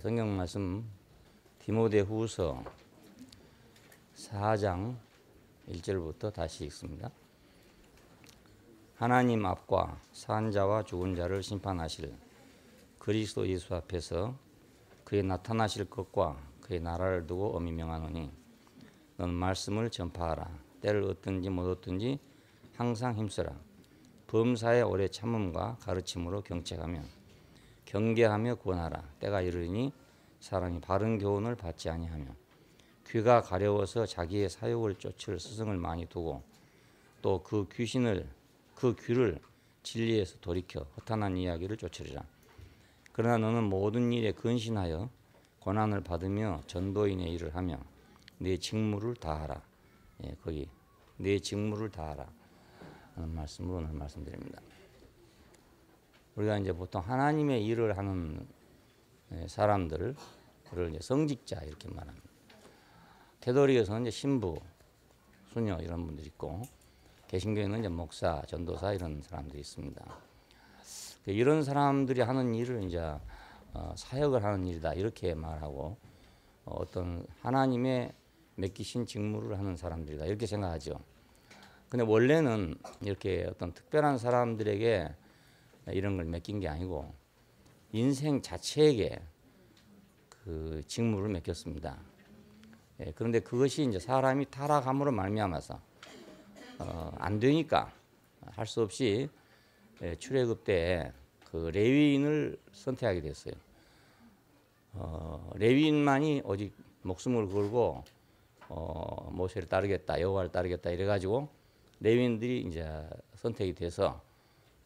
성경 말씀 디모데후서 4장 1절부터 다시 읽습니다. 하나님 앞과 산 자와 죽은 자를 심판하실 그리스도 예수 앞에서 그의 나타나실 것과 그의 나라를 두고 엄히 명하노니 너는 말씀을 전파하라. 때를 얻든지 못 얻든지 항상 힘쓰라. 범사에 오래 참음과 가르침으로 경책하며 경계하며 구원하라. 때가 이르니 사람이 바른 교훈을 받지 아니하며 귀가 가려워서 자기의 사욕을 쫓을 스승을 많이 두고 또 그 귀를 진리에서 돌이켜 허탄한 이야기를 쫓으리라. 그러나 너는 모든 일에 근신하여 고난을 받으며 전도인의 일을 하며 내 직무를 다하라. 거기 내 직무를 다하라 하는 말씀으로 오늘 말씀드립니다. 우리가 이제 보통 하나님의 일을 하는 사람들을 이제 성직자 이렇게 말합니다. 캐톨릭에서는 이제 신부, 수녀 이런 분들이 있고, 개신교에는 이제 목사, 전도사 이런 사람들이 있습니다. 이런 사람들이 하는 일을 이제 사역을 하는 일이다 이렇게 말하고, 어떤 하나님의 맡기신 직무를 하는 사람들이다 이렇게 생각하죠. 근데 원래는 이렇게 어떤 특별한 사람들에게 이런 걸 맡긴 게 아니고 인생 자체에게 그 직무를 맡겼습니다. 그런데 그것이 이제 사람이 타락함으로 말미암아서 안 되니까 할 수 없이 출애굽 때 그 레위인을 선택하게 됐어요. 레위인만이 오직 목숨을 걸고 모세를 따르겠다, 여호와를 따르겠다 이래가지고 레위인들이 이제 선택이 돼서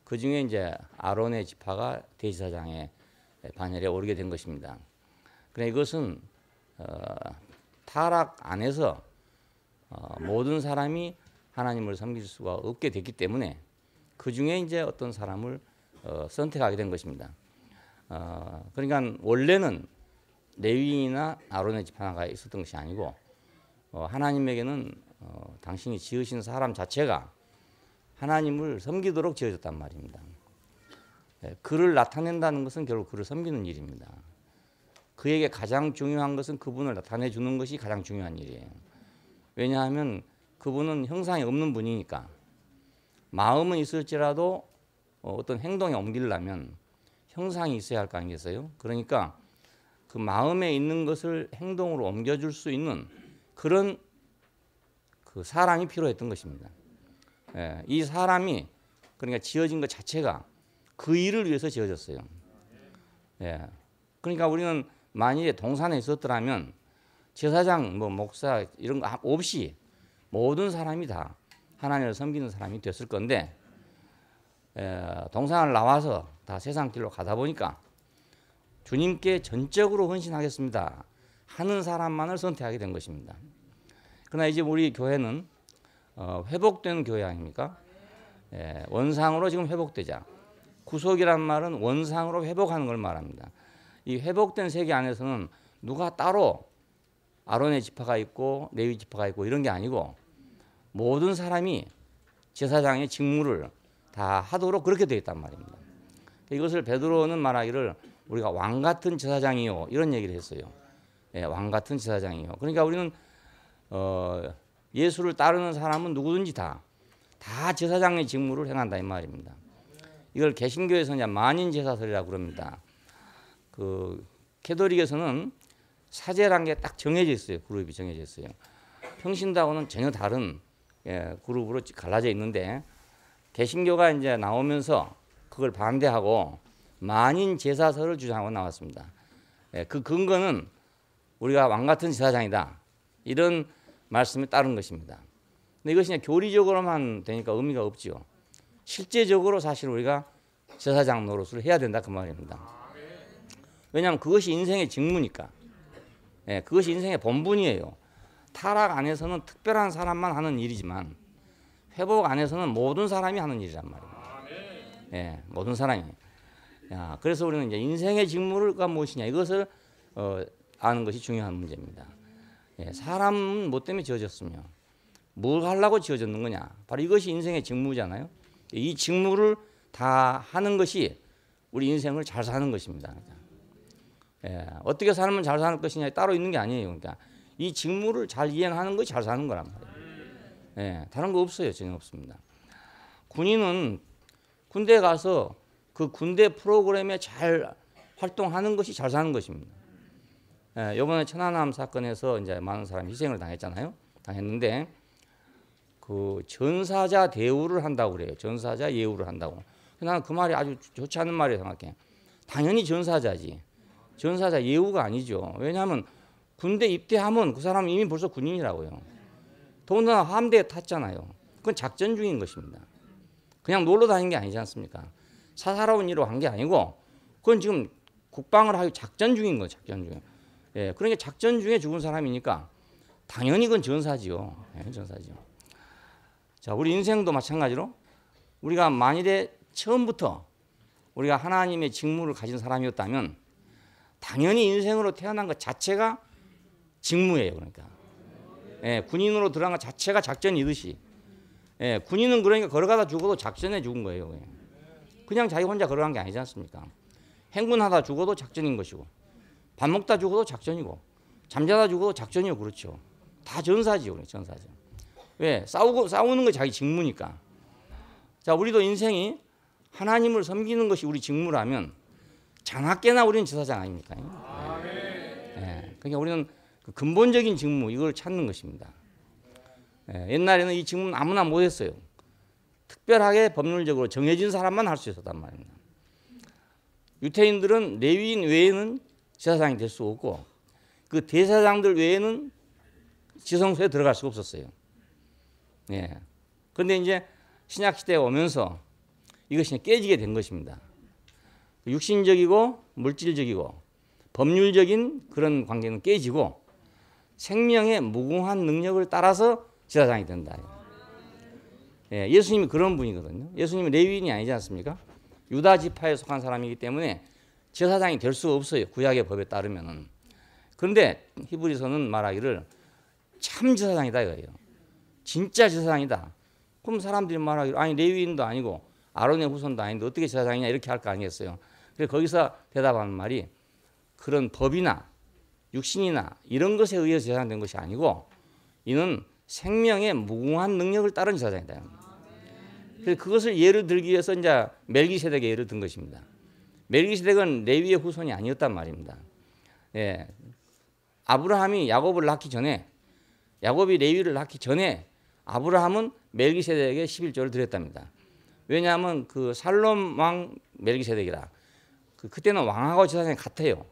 그 중에 이제 아론의 지파가 대제사장의 반열에 오르게 된 것입니다. 그러나 이것은 타락 안에서 모든 사람이 하나님을 섬길 수가 없게 됐기 때문에 그 중에 이제 어떤 사람을 선택하게 된 것입니다. 그러니까 원래는 레위인이나 아론의 지파가 있었던 것이 아니고 하나님에게는 당신이 지으신 사람 자체가 하나님을 섬기도록 지어졌단 말입니다. 그를 나타낸다는 것은 결국 그를 섬기는 일입니다. 그에게 가장 중요한 것은 그분을 나타내 주는 것이 가장 중요한 일이에요. 왜냐하면 그분은 형상이 없는 분이니까. 마음은 있을지라도 어떤 행동에 옮기려면 형상이 있어야 할 거 아니겠어요? 그러니까 그 마음에 있는 것을 행동으로 옮겨줄 수 있는 그런 그 사람이 필요했던 것입니다. 이 사람이 그러니까 지어진 것 자체가 그 일을 위해서 지어졌어요. 그러니까 우리는 만일에 동산에 있었더라면 제사장, 목사 이런 거 없이 모든 사람이 다 하나님을 섬기는 사람이 됐을 건데 동산을 나와서 다 세상 길로 가다 보니까 주님께 전적으로 헌신하겠습니다 하는 사람만을 선택하게 된 것입니다. 그러나 이제 우리 교회는 회복된 교회 아닙니까? 원상으로 지금 회복되자. 구속이란 말은 원상으로 회복하는 걸 말합니다. 이 회복된 세계 안에서는 누가 따로 아론의 지파가 있고 레위 지파가 있고 이런 게 아니고 모든 사람이 제사장의 직무를 다 하도록 그렇게 되어 있단 말입니다. 이것을 베드로는 말하기를 우리가 왕 같은 제사장이요 이런 얘기를 했어요. 왕 같은 제사장이요. 그러니까 우리는 예수를 따르는 사람은 누구든지 다 제사장의 직무를 행한다 이 말입니다. 이걸 개신교에서 이제 만인제사설이라고 그럽니다. 그 캐톨릭에서는 사제란 게 딱 정해져 있어요. 그룹이 정해져 있어요. 평신도하고는 전혀 다른 그룹으로 갈라져 있는데 개신교가 이제 나오면서 그걸 반대하고 만인제사설을 주장하고 나왔습니다. 그 근거는 우리가 왕 같은 제사장이다 이런 말씀에 따른 것입니다. 근데 이것이 교리적으로만 되니까 의미가 없죠. 실제적으로 사실 우리가 제사장 노릇을 해야 된다 그 말입니다. 왜냐하면 그것이 인생의 직무니까. 그것이 인생의 본분이에요. 타락 안에서는 특별한 사람만 하는 일이지만 회복 안에서는 모든 사람이 하는 일이란 말입니다. 모든 사람이. 그래서 우리는 이제 인생의 직무가 무엇이냐 이것을 아는 것이 중요한 문제입니다. 사람은 뭐 때문에 지어졌으며 뭘 하려고 지어졌는 거냐. 바로 이것이 인생의 직무잖아요. 이 직무를 다 하는 것이 우리 인생을 잘 사는 것입니다. 예, 어떻게 살면 잘 사는 것이냐 따로 있는 게 아니에요. 그러니까 이 직무를 잘 이행하는 것이 잘 사는 거란 말이에요. 예, 다른 거 없어요. 전혀 없습니다. 군인은 군대 가서 그 군대 프로그램에 잘 활동하는 것이 잘 사는 것입니다. 예, 이번에 천안함 사건에서 이제 많은 사람이 희생을 당했는데 그 전사자 대우를 한다고 그래요. 전사자 예우를 한다고. 나는 그 말이 아주 좋지 않은 말이라고 생각해. 당연히 전사자지. 전사자 예우가 아니죠. 왜냐하면 군대 입대하면 그 사람은 이미 벌써 군인이라고요. 더군다나 함대에 탔잖아요. 그건 작전 중인 것입니다. 그냥 놀러 다니는 게 아니지 않습니까? 사사로운 일로 한 게 아니고 그건 지금 국방을 하기 작전 중인 거예요. 작전 중에. 예, 그러니까 작전 중에 죽은 사람이니까 당연히 그건 전사지요. 예, 전사지요. 자, 우리 인생도 마찬가지로 우리가 만일에 처음부터 우리가 하나님의 직무를 가진 사람이었다면 당연히 인생으로 태어난 것 자체가 직무예요. 그러니까 예, 군인으로 들어간 것 자체가 작전이듯이 예, 군인은 그러니까 걸어가다 죽어도 작전에 죽은 거예요. 그냥 자기 혼자 걸어간 게 아니지 않습니까? 행군하다 죽어도 작전인 것이고 밥 먹다 죽어도 작전이고 잠자다 죽어도 작전이고 그렇죠. 다 전사지요. 전사죠. 왜? 싸우는 게 자기 직무니까. 자, 우리도 인생이 하나님을 섬기는 것이 우리 직무라면 자나깨나 우리는 제사장 아닙니까? 예, 그러니까 우리는 그 근본적인 직무 이걸 찾는 것입니다. 예, 옛날에는 이 직무는 아무나 못했어요. 특별하게 법률적으로 정해진 사람만 할 수 있었단 말입니다. 유태인들은 레위인 외에는 제사장이 될 수 없고 그 대제사장들 외에는 지성소에 들어갈 수가 없었어요. 예. 그런데 이제 신약 시대에 오면서 이것이 깨지게 된 것입니다. 육신적이고 물질적이고 법률적인 그런 관계는 깨지고 생명의 무궁한 능력을 따라서 제사장이 된다. 예, 예수님이 그런 분이거든요. 예수님은 레위인이 아니지 않습니까? 유다 지파에 속한 사람이기 때문에 제사장이 될 수 없어요. 구약의 법에 따르면은. 그런데 히브리서는 말하기를 참 제사장이다 이거예요. 진짜 제사장이다. 그럼 사람들이 말하기를 아니 레위인도 아니고 아론의 후손도 아닌데 어떻게 제사장이냐 이렇게 할 거 아니겠어요. 그래서 거기서 대답하는 말이 그런 법이나 육신이나 이런 것에 의해서 제사장된 것이 아니고 이는 생명의 무궁한 능력을 따른 제사장이다. 그래서 그것을 예를 들기 위해서 이제 멜기세덱의 예를 든 것입니다. 멜기세덱은 레위의 후손이 아니었단 말입니다. 예. 아브라함이 야곱을 낳기 전에 야곱이 레위를 낳기 전에 아브라함은 멜기세덱에게 11조를 드렸답니다. 왜냐하면 그 살롬 왕 멜기세덱이라 그때는 왕하고 제사장이 같아요.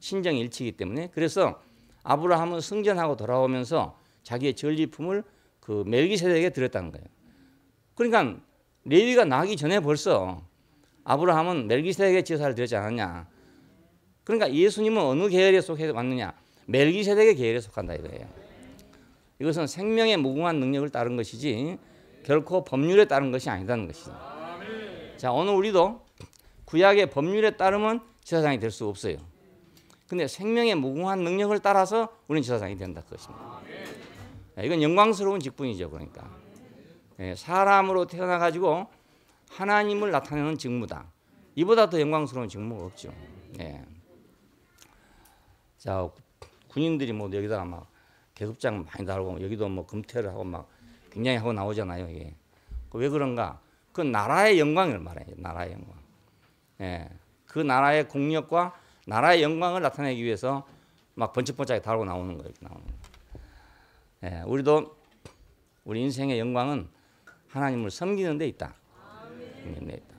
신정 일치이기 때문에. 그래서 아브라함은 승전하고 돌아오면서 자기의 전리품을 그 멜기세덱에게 드렸다는 거예요. 그러니까 레위가 나기 전에 벌써 아브라함은 멜기세덱의 제사를 드렸지 않았냐. 그러니까 예수님은 어느 계열에 속해 왔느냐. 멜기세덱의 계열에 속한다 이거예요. 이것은 생명의 무궁한 능력을 따른 것이지 결코 법률에 따른 것이 아니다는 것이죠. 자, 오늘 우리도 구약의 법률에 따르면 제사장이 될 수 없어요. 근데 생명의 무궁한 능력을 따라서 우리는 제사장이 된다 그것입니다. 이건 영광스러운 직분이죠. 그러니까 사람으로 태어나가지고 하나님을 나타내는 직무다. 이보다 더 영광스러운 직무가 없죠. 예. 자, 군인들이 뭐 여기다가 막 계급장 많이 달고 여기도 뭐 금태를 하고 막 굉장히 하고 나오잖아요. 이게 왜 그런가? 그 나라의 영광을 말해요. 나라의 영광. 예. 그 나라의 공력과 나라의 영광을 나타내기 위해서 막 번쩍번쩍 달고 나오는 거예요. 이렇게 나오는 거예요. 예. 우리도 우리 인생의 영광은 하나님을 섬기는 데 있다. 섬기는 데 있다.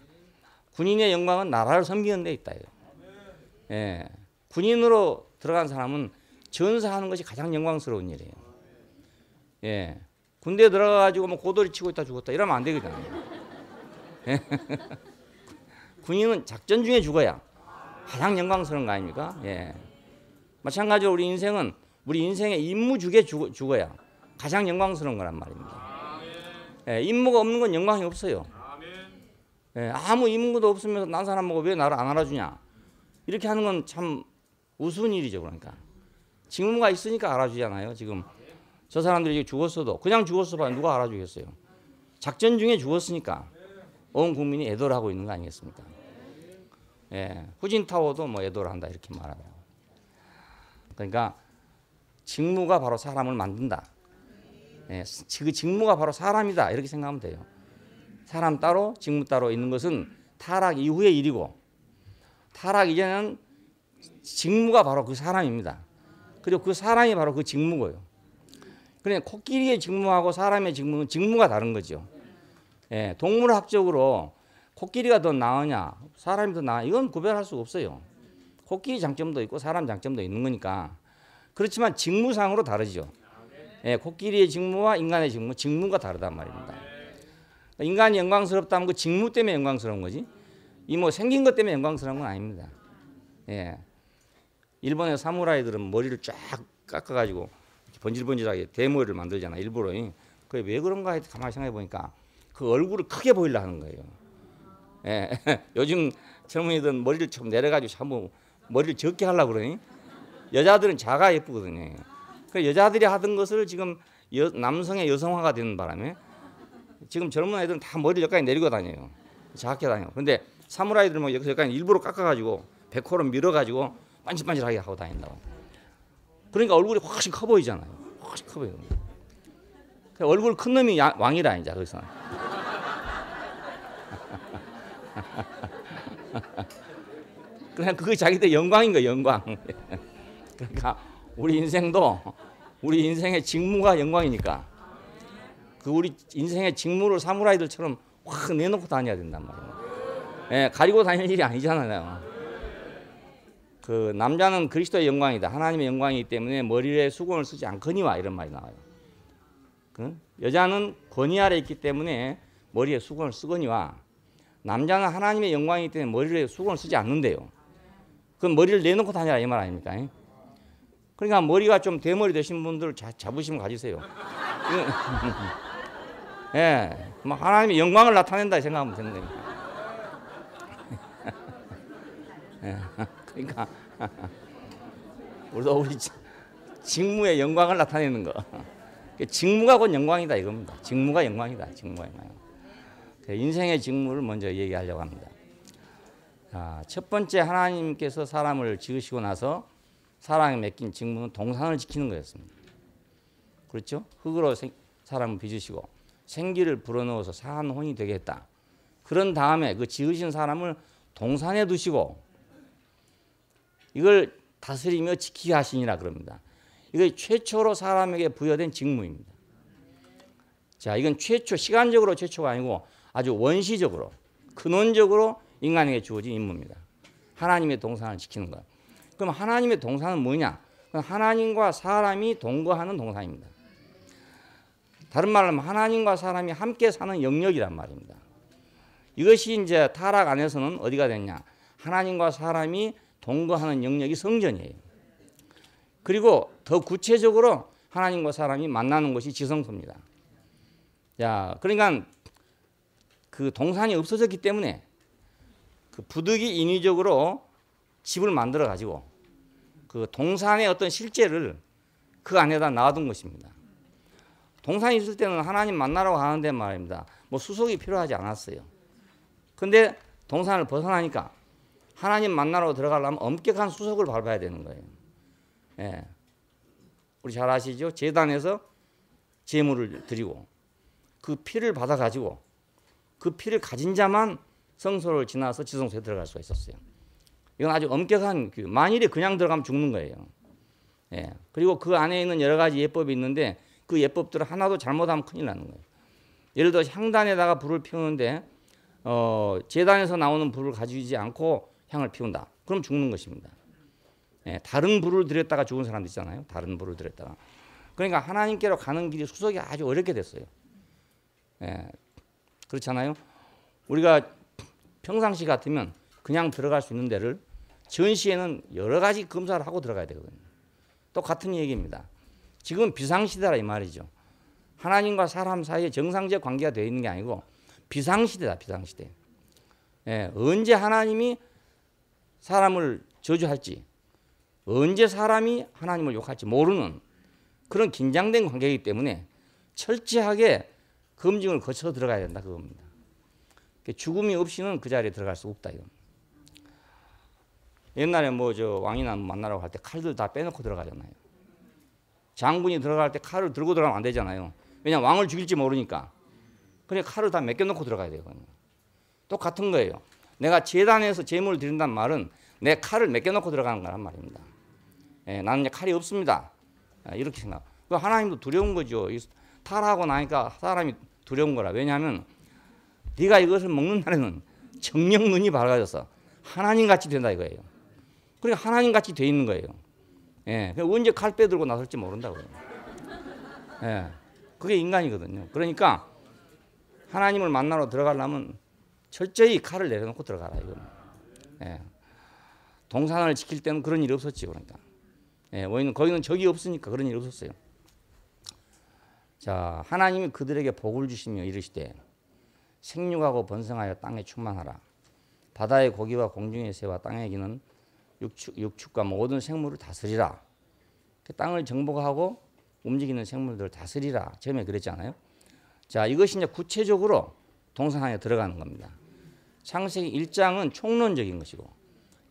군인의 영광은 나라를 섬기는 데 있다. 예. 군인으로 들어간 사람은 전사하는 것이 가장 영광스러운 일이에요. 예. 군대에 들어가가지고 뭐 고도리 치고 있다 죽었다 이러면 안 되거든요. 예. 군인은 작전 중에 죽어야 가장 영광스러운 거 아닙니까? 예. 마찬가지로 우리 인생은 우리 인생의 임무 중에 죽어야 가장 영광스러운 거란 말입니다. 예. 임무가 없는 건 영광이 없어요. 예. 아무 임무도 없으면서 난 사람 보고 왜 나를 안 알아주냐 이렇게 하는 건 참 우스운 일이죠. 그러니까 직무가 있으니까 알아주잖아요. 지금 저 사람들이 죽었어도 그냥 죽었어 봐 누가 알아주겠어요. 작전 중에 죽었으니까 온 국민이 애도를 하고 있는 거 아니겠습니까? 예, 후진타워도 뭐 애도를 한다 이렇게 말하고 그러니까 직무가 바로 사람을 만든다. 예, 그 직무가 바로 사람이다. 이렇게 생각하면 돼요. 사람 따로 직무 따로 있는 것은 타락 이후의 일이고 타락 이전에는 직무가 바로 그 사람입니다. 그리고 그 사람이 바로 그 직무고요. 그러니까 코끼리의 직무하고 사람의 직무는 직무가 다른 거죠. 예, 동물학적으로 코끼리가 더 나으냐 사람이 더 나아 이건 구별할 수가 없어요. 코끼리 장점도 있고 사람 장점도 있는 거니까. 그렇지만 직무상으로 다르죠. 예, 코끼리의 직무와 인간의 직무가 다르단 말입니다. 인간이 영광스럽다면 그 직무 때문에 영광스러운 거지. 이 뭐 생긴 것 때문에 영광스러운 건 아닙니다. 예, 일본의 사무라이들은 머리를 쫙 깎아가지고 번질번질하게 대머리를 만들잖아 일부러. 그게 왜 그런가 가만히 생각해 보니까 그 얼굴을 크게 보이려 하는 거예요. 예, 요즘 젊은이들은 머리를 좀 내려가지고 한번 머리를 적게 하려고 그러니 여자들은 작아 예쁘거든요. 그 여자들이 하던 것을 지금 남성의 여성화가 되는 바람에 지금 젊은 애들은 다 머리를 여기까지 내리고 다녀요. 작게 다녀요. 근데 사무라이들은 뭐 여기까지 일부러 깎아가지고 백호로 밀어가지고 반질반질하게 하고 다닌다고. 그러니까 얼굴이 훨씬 커 보이잖아요. 훨씬 커 보여요. 얼굴 큰 놈이 왕이라 이제 거기서. 그냥 그게 자기들 영광인 거예요. 영광. 그러니까 우리 인생의 직무가 영광이니까 그 우리 인생의 직무를 사무라이들처럼 확 내놓고 다녀야 된단 말이에요. 예, 가리고 다닐 일이 아니잖아요. 그 남자는 그리스도의 영광이다. 하나님의 영광이기 때문에 머리에 수건을 쓰지 않거니와 이런 말이 나와요. 그 여자는 권위 아래 있기 때문에 머리에 수건을 쓰거니와 남자는 하나님의 영광이기 때문에 머리에 수건을 쓰지 않는데요. 그럼 머리를 내놓고 다니라 이 말 아닙니까? 그러니까 머리가 좀 대머리 되신 분들 자부심 가지세요. 예, 뭐 하나님의 영광을 나타낸다 생각하면 되는 거니까. 예, 그러니까 우리도 우리 직무의 영광을 나타내는 거. 직무가 곧 영광이다 이겁니다. 직무가 영광이다. 직무가 영광. 인생의 직무를 먼저 얘기하려고 합니다. 자, 첫 번째 하나님께서 사람을 지으시고 나서 사람에 맡긴 직무는 동산을 지키는 거였습니다. 그렇죠? 흙으로 사람을 빚으시고 생기를 불어넣어서 산혼이 되게 했다. 그런 다음에 그 지으신 사람을 동산에 두시고 이걸 다스리며 지키게 하시니라 그럽니다. 이게 최초로 사람에게 부여된 직무입니다. 자, 이건 시간적으로 최초가 아니고 아주 원시적으로 근원적으로 인간에게 주어진 임무입니다. 하나님의 동산을 지키는 것. 그럼 하나님의 동산은 뭐냐? 하나님과 사람이 동거하는 동산입니다. 다른 말로 하면 하나님과 사람이 함께 사는 영역이란 말입니다. 이것이 이제 타락 안에서는 어디가 됐냐? 하나님과 사람이 동거하는 영역이 성전이에요. 그리고 더 구체적으로 하나님과 사람이 만나는 것이 지성소입니다. 자, 그러니까 그 동산이 없어졌기 때문에 그 부득이 인위적으로 집을 만들어 가지고 그 동산의 어떤 실제를 그 안에다 놔둔 것입니다. 동산이 있을 때는 하나님 만나러 가는데 말입니다. 뭐 수속이 필요하지 않았어요. 근데 동산을 벗어나니까 하나님 만나러 들어가려면 엄격한 수속을 밟아야 되는 거예요. 예. 우리 잘 아시죠? 제단에서 제물을 드리고 그 피를 받아 가지고 그 피를 가진 자만 성소를 지나서 지성소에 들어갈 수가 있었어요. 이건 아주 엄격한 만일에 그냥 들어가면 죽는 거예요. 예. 그리고 그 안에 있는 여러 가지 예법이 있는데 그 예법들을 하나도 잘못하면 큰일 나는 거예요. 예를 들어 향단에다가 불을 피우는데 제단에서 나오는 불을 가지지 않고 향을 피운다. 그럼 죽는 것입니다. 예. 다른 불을 들였다가 죽은 사람도 있잖아요. 다른 불을 들였다가. 그러니까 하나님께로 가는 길이 수속이 아주 어렵게 됐어요. 예. 그렇잖아요. 우리가 평상시 같으면 그냥 들어갈 수 있는 데를 전시에는 여러 가지 검사를 하고 들어가야 되거든요. 똑같은 얘기입니다. 지금 비상시대라 이 말이죠. 하나님과 사람 사이에 정상적 관계가 되어 있는 게 아니고 비상시대다. 비상시대. 예, 언제 하나님이 사람을 저주할지 언제 사람이 하나님을 욕할지 모르는 그런 긴장된 관계이기 때문에 철저하게 검증을 거쳐 들어가야 된다 그겁니다. 죽음이 없이는 그 자리에 들어갈 수 없다 이겁니다. 옛날에 뭐 저 왕이나 만나러 갈 때 칼들 다 빼놓고 들어가잖아요. 장군이 들어갈 때 칼을 들고 들어가면 안 되잖아요. 왜냐면 왕을 죽일지 모르니까. 그래 칼을 다 맡겨놓고 들어가야 돼요. 똑같은 거예요. 내가 제단에서 제물을 드린다는 말은 내 칼을 맡겨놓고 들어가는 거란 말입니다. 예, 나는 이제 칼이 없습니다. 이렇게 생각. 하나님도 두려운 거죠. 탈하고 나니까 사람이 두려운 거라. 왜냐하면 네가 이것을 먹는 날에는 정녕 눈이 밝아져서 하나님같이 된다 이거예요. 그러니까 하나님같이 돼 있는 거예요. 예, 언제 칼 빼들고 나설지 모른다고요. 예, 그게 인간이거든요. 그러니까 하나님을 만나러 들어가려면 철저히 칼을 내려놓고 들어가라 이거. 예, 동산을 지킬 때는 그런 일이 없었지 그러니까. 예, 거기는 적이 없으니까 그런 일이 없었어요. 자, 하나님이 그들에게 복을 주시며 이르시되 생육하고 번성하여 땅에 충만하라. 바다의 고기와 공중의 새와 땅에 기는 육축과 모든 생물을 다스리라. 땅을 정복하고 움직이는 생물들을 다스리라. 처음에 그랬잖아요. 자, 이것이 이제 구체적으로 동산 안에 들어가는 겁니다. 창세기 1장은 총론적인 것이고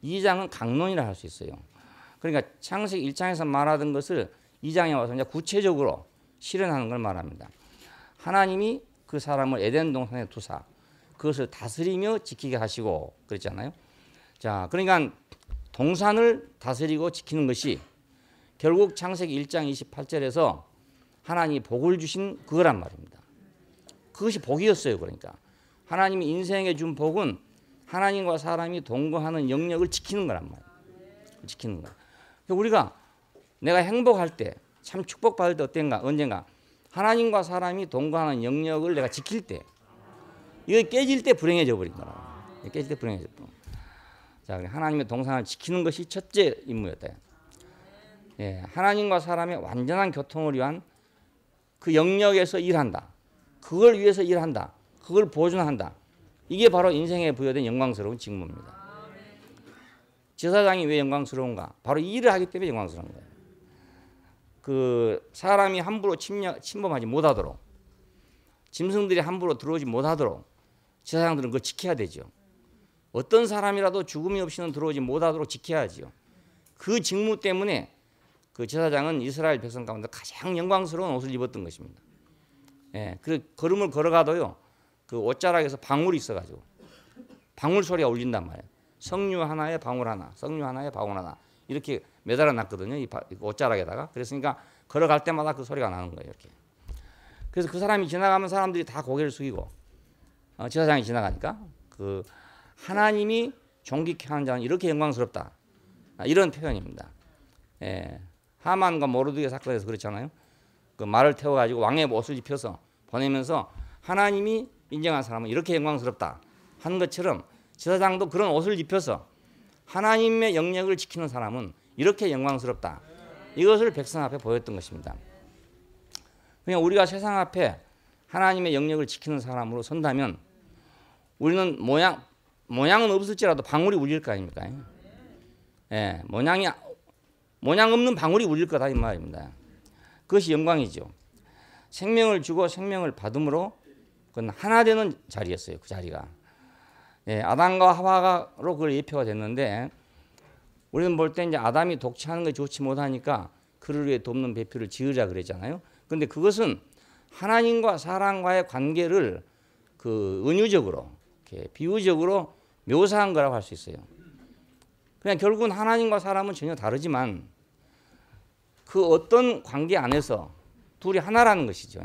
2장은 강론이라 할 수 있어요. 그러니까 창세기 1장에서 말하던 것을 2장에 와서 이제 구체적으로 실현하는 걸 말합니다. 하나님이 그 사람을 에덴 동산에 두사 그것을 다스리며 지키게 하시고 그랬잖아요. 자, 그러니까 동산을 다스리고 지키는 것이 결국 창세기 1장 28절에서 하나님이 복을 주신 그거란 말입니다. 그것이 복이었어요. 그러니까 하나님이 인생에 준 복은 하나님과 사람이 동거하는 영역을 지키는 거란 말이에요. 지키는 거. 우리가 내가 행복할 때, 참 축복받을 때 언젠가 하나님과 사람이 동거하는 영역을 내가 지킬 때, 이거 깨질 때 불행해져 버린 거라. 깨질 때 불행해져 버린. 자, 하나님의 동산을 지키는 것이 첫째 임무였다. 예, 하나님과 사람의 완전한 교통을 위한 그 영역에서 일한다. 그걸 위해서 일한다. 그걸 보존한다. 이게 바로 인생에 부여된 영광스러운 직무입니다. 제사장이 왜 영광스러운가? 바로 이 일을 하기 때문에 영광스러운 거예요. 그 사람이 함부로 침범하지 못하도록, 짐승들이 함부로 들어오지 못하도록 제사장들은 그걸 지켜야 되죠. 어떤 사람이라도 죽음이 없이는 들어오지 못하도록 지켜야죠. 그 직무 때문에 그 제사장은 이스라엘 백성 가운데 가장 영광스러운 옷을 입었던 것입니다. 예, 그 걸음을 걸어가도요, 그 옷자락에서 방울이 있어가지고 방울 소리가 울린단 말이에요. 석류 하나에 방울 하나, 석류 하나에 방울 하나 이렇게 매달아 놨거든요. 이 옷자락에다가. 그랬으니까 걸어갈 때마다 그 소리가 나는 거예요. 이렇게. 그래서 그 사람이 지나가면 사람들이 다 고개를 숙이고 제사장이 지나가니까 그 하나님이 존귀케 하는 자는 이렇게 영광스럽다. 이런 표현입니다. 예, 하만과 모르드게 사건에서 그렇잖아요. 그 말을 태워가지고 왕의 옷을 입혀서 보내면서 하나님이 인정한 사람은 이렇게 영광스럽다 하는 것처럼 제사장도 그런 옷을 입혀서 하나님의 영역을 지키는 사람은 이렇게 영광스럽다. 이것을 백성 앞에 보였던 것입니다. 그냥 우리가 세상 앞에 하나님의 영역을 지키는 사람으로 선다면 우리는 모양은 없을지라도 방울이 울릴 거 아닙니까? 예, 모양 없는 방울이 울릴 거다 이 말입니다. 그것이 영광이죠. 생명을 주고 생명을 받음으로 그건 하나 되는 자리였어요. 그 자리가. 예, 아담과 하와로 그걸 예표가 됐는데 우리는 볼 때 이제 아담이 독취하는 게 좋지 못하니까 그를 위해 돕는 배필을 지으자 그랬잖아요. 그런데 그것은 하나님과 사람과의 관계를 그 은유적으로, 이렇게 비유적으로 묘사한 거라고 할 수 있어요. 그냥 결국은 하나님과 사람은 전혀 다르지만 그 어떤 관계 안에서 둘이 하나라는 것이죠.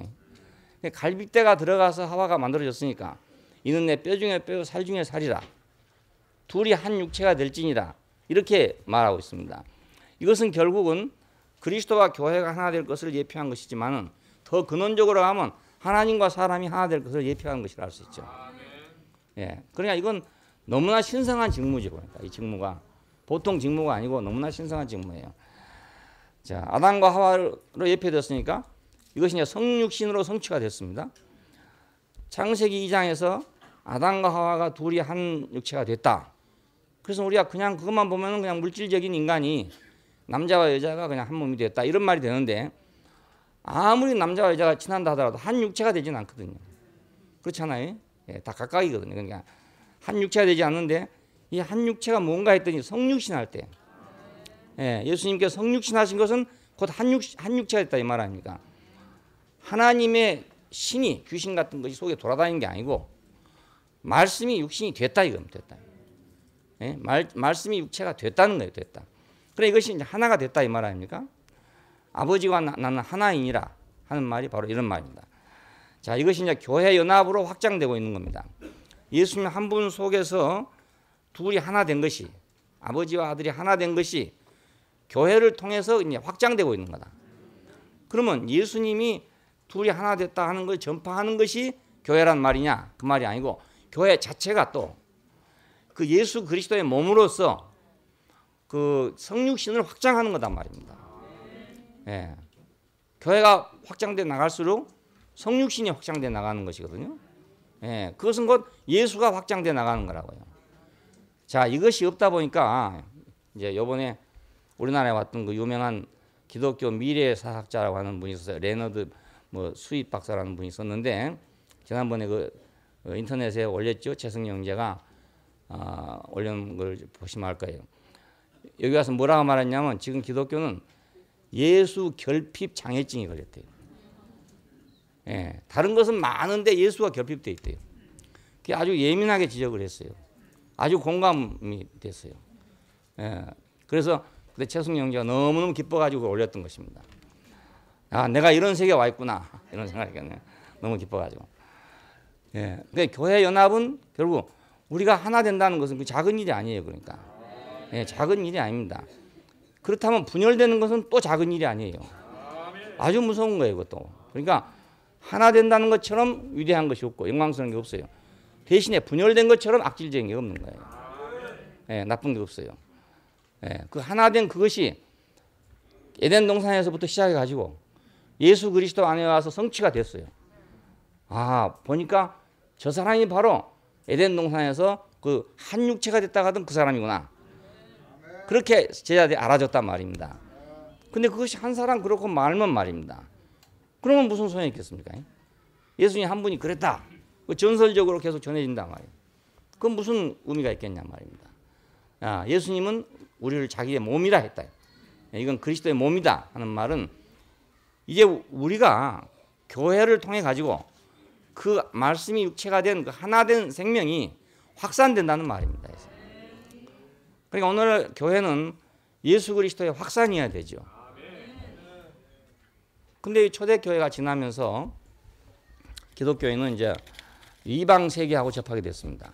갈빗대가 들어가서 하와가 만들어졌으니까 이는 내 뼈 중에 뼈, 살 중에 살이라. 둘이 한 육체가 될지니라. 이렇게 말하고 있습니다. 이것은 결국은 그리스도와 교회가 하나 될 것을 예표한 것이지만 더 근원적으로 가면 하나님과 사람이 하나 될 것을 예표한 것이라 할 수 있죠. 예, 그러니까 이건 너무나 신성한 직무죠. 그러니까 이 직무가 보통 직무가 아니고 너무나 신성한 직무예요. 자, 아담과 하와로 예표됐으니까 이것이 이제 성육신으로 성취가 됐습니다. 창세기 2장에서 아담과 하와가 둘이 한 육체가 됐다. 그래서 우리가 그냥 그것만 보면은 그냥 물질적인 인간이 남자와 여자가 그냥 한 몸이 됐다 이런 말이 되는데 아무리 남자와 여자가 친한다 하더라도 한 육체가 되진 않거든요. 그렇잖아요. 예, 다 각각이거든요. 그러니까 한 육체가 되지 않는데 이 한 육체가 뭔가 했더니 성육신 할 때, 예, 예수님께서 성육신 하신 것은 곧 한 육체가 됐다 이 말 아닙니까? 하나님의 신이 귀신 같은 것이 속에 돌아다니는 게 아니고 말씀이 육신이 됐다 이겁니다. 됐다. 예? 말씀이 육체가 됐다는 거예요. 됐다. 그래 이것이 이제 하나가 됐다 이 말 아닙니까? 아버지와 나는 하나이니라 하는 말이 바로 이런 말입니다. 자, 이것이 이제 교회 연합으로 확장되고 있는 겁니다. 예수님 한 분 속에서 둘이 하나 된 것이, 아버지와 아들이 하나 된 것이 교회를 통해서 이제 확장되고 있는 거다. 그러면 예수님이 둘이 하나 됐다 하는 걸 전파하는 것이 교회란 말이냐? 그 말이 아니고 교회 자체가 또 그 예수 그리스도의 몸으로서 그 성육신을 확장하는 거단 말입니다. 예. 교회가 확장돼 나갈수록 성육신이 확장돼 나가는 것이거든요. 예. 그것은 곧 예수가 확장돼 나가는 거라고요. 자, 이것이 없다 보니까 이제 이번에 우리나라에 왔던 그 유명한 기독교 미래사학자라고 하는 분이 있었어요. 레너드 수입 박사라는 분이 있었는데 지난번에 그 인터넷에 올렸죠. 최승영 형제가 올린 걸 보시면 알 거예요. 여기 와서 뭐라고 말했냐면 지금 기독교는 예수 결핍 장애증이 걸렸대요. 예, 다른 것은 많은데 예수가 결핍돼 있대요. 그게 아주 예민하게 지적을 했어요. 아주 공감이 됐어요. 예, 그래서 그때 최승영 형제가 너무너무 기뻐가지고 올렸던 것입니다. 아, 내가 이런 세계에 와 있구나 이런 생각이 너무 기뻐가지고. 예, 그러니까 교회 연합은 결국 우리가 하나 된다는 것은 그 작은 일이 아니에요. 그러니까 예, 작은 일이 아닙니다. 그렇다면 분열되는 것은 또 작은 일이 아니에요. 아주 무서운 거예요. 그것도. 그러니까 하나 된다는 것처럼 위대한 것이 없고 영광스러운 게 없어요. 대신에 분열된 것처럼 악질적인 게 없는 거예요. 예, 나쁜 게 없어요. 예, 그 하나 된 그것이 에덴 동산에서부터 시작해가지고 예수 그리스도 안에 와서 성취가 됐어요. 아, 보니까 저 사람이 바로 에덴 동산에서 그 한 육체가 됐다 하던 그 사람이구나. 그렇게 제자들이 알아줬단 말입니다. 근데 그것이 한 사람 그렇고 말면 말입니다. 그러면 무슨 소용이 있겠습니까? 예수님 한 분이 그랬다. 전설적으로 계속 전해진단 말이에요. 그건 무슨 의미가 있겠냐 말입니다. 아, 예수님은 우리를 자기의 몸이라 했다. 이건 그리스도의 몸이다 하는 말은 이제 우리가 교회를 통해 가지고 그 말씀이 육체가 된 그 하나 된 생명이 확산된다는 말입니다. 그러니까 오늘 교회는 예수 그리스도의 확산이어야 되죠. 근데 초대 교회가 지나면서 기독교인은 이제 이방 세계하고 접하게 됐습니다.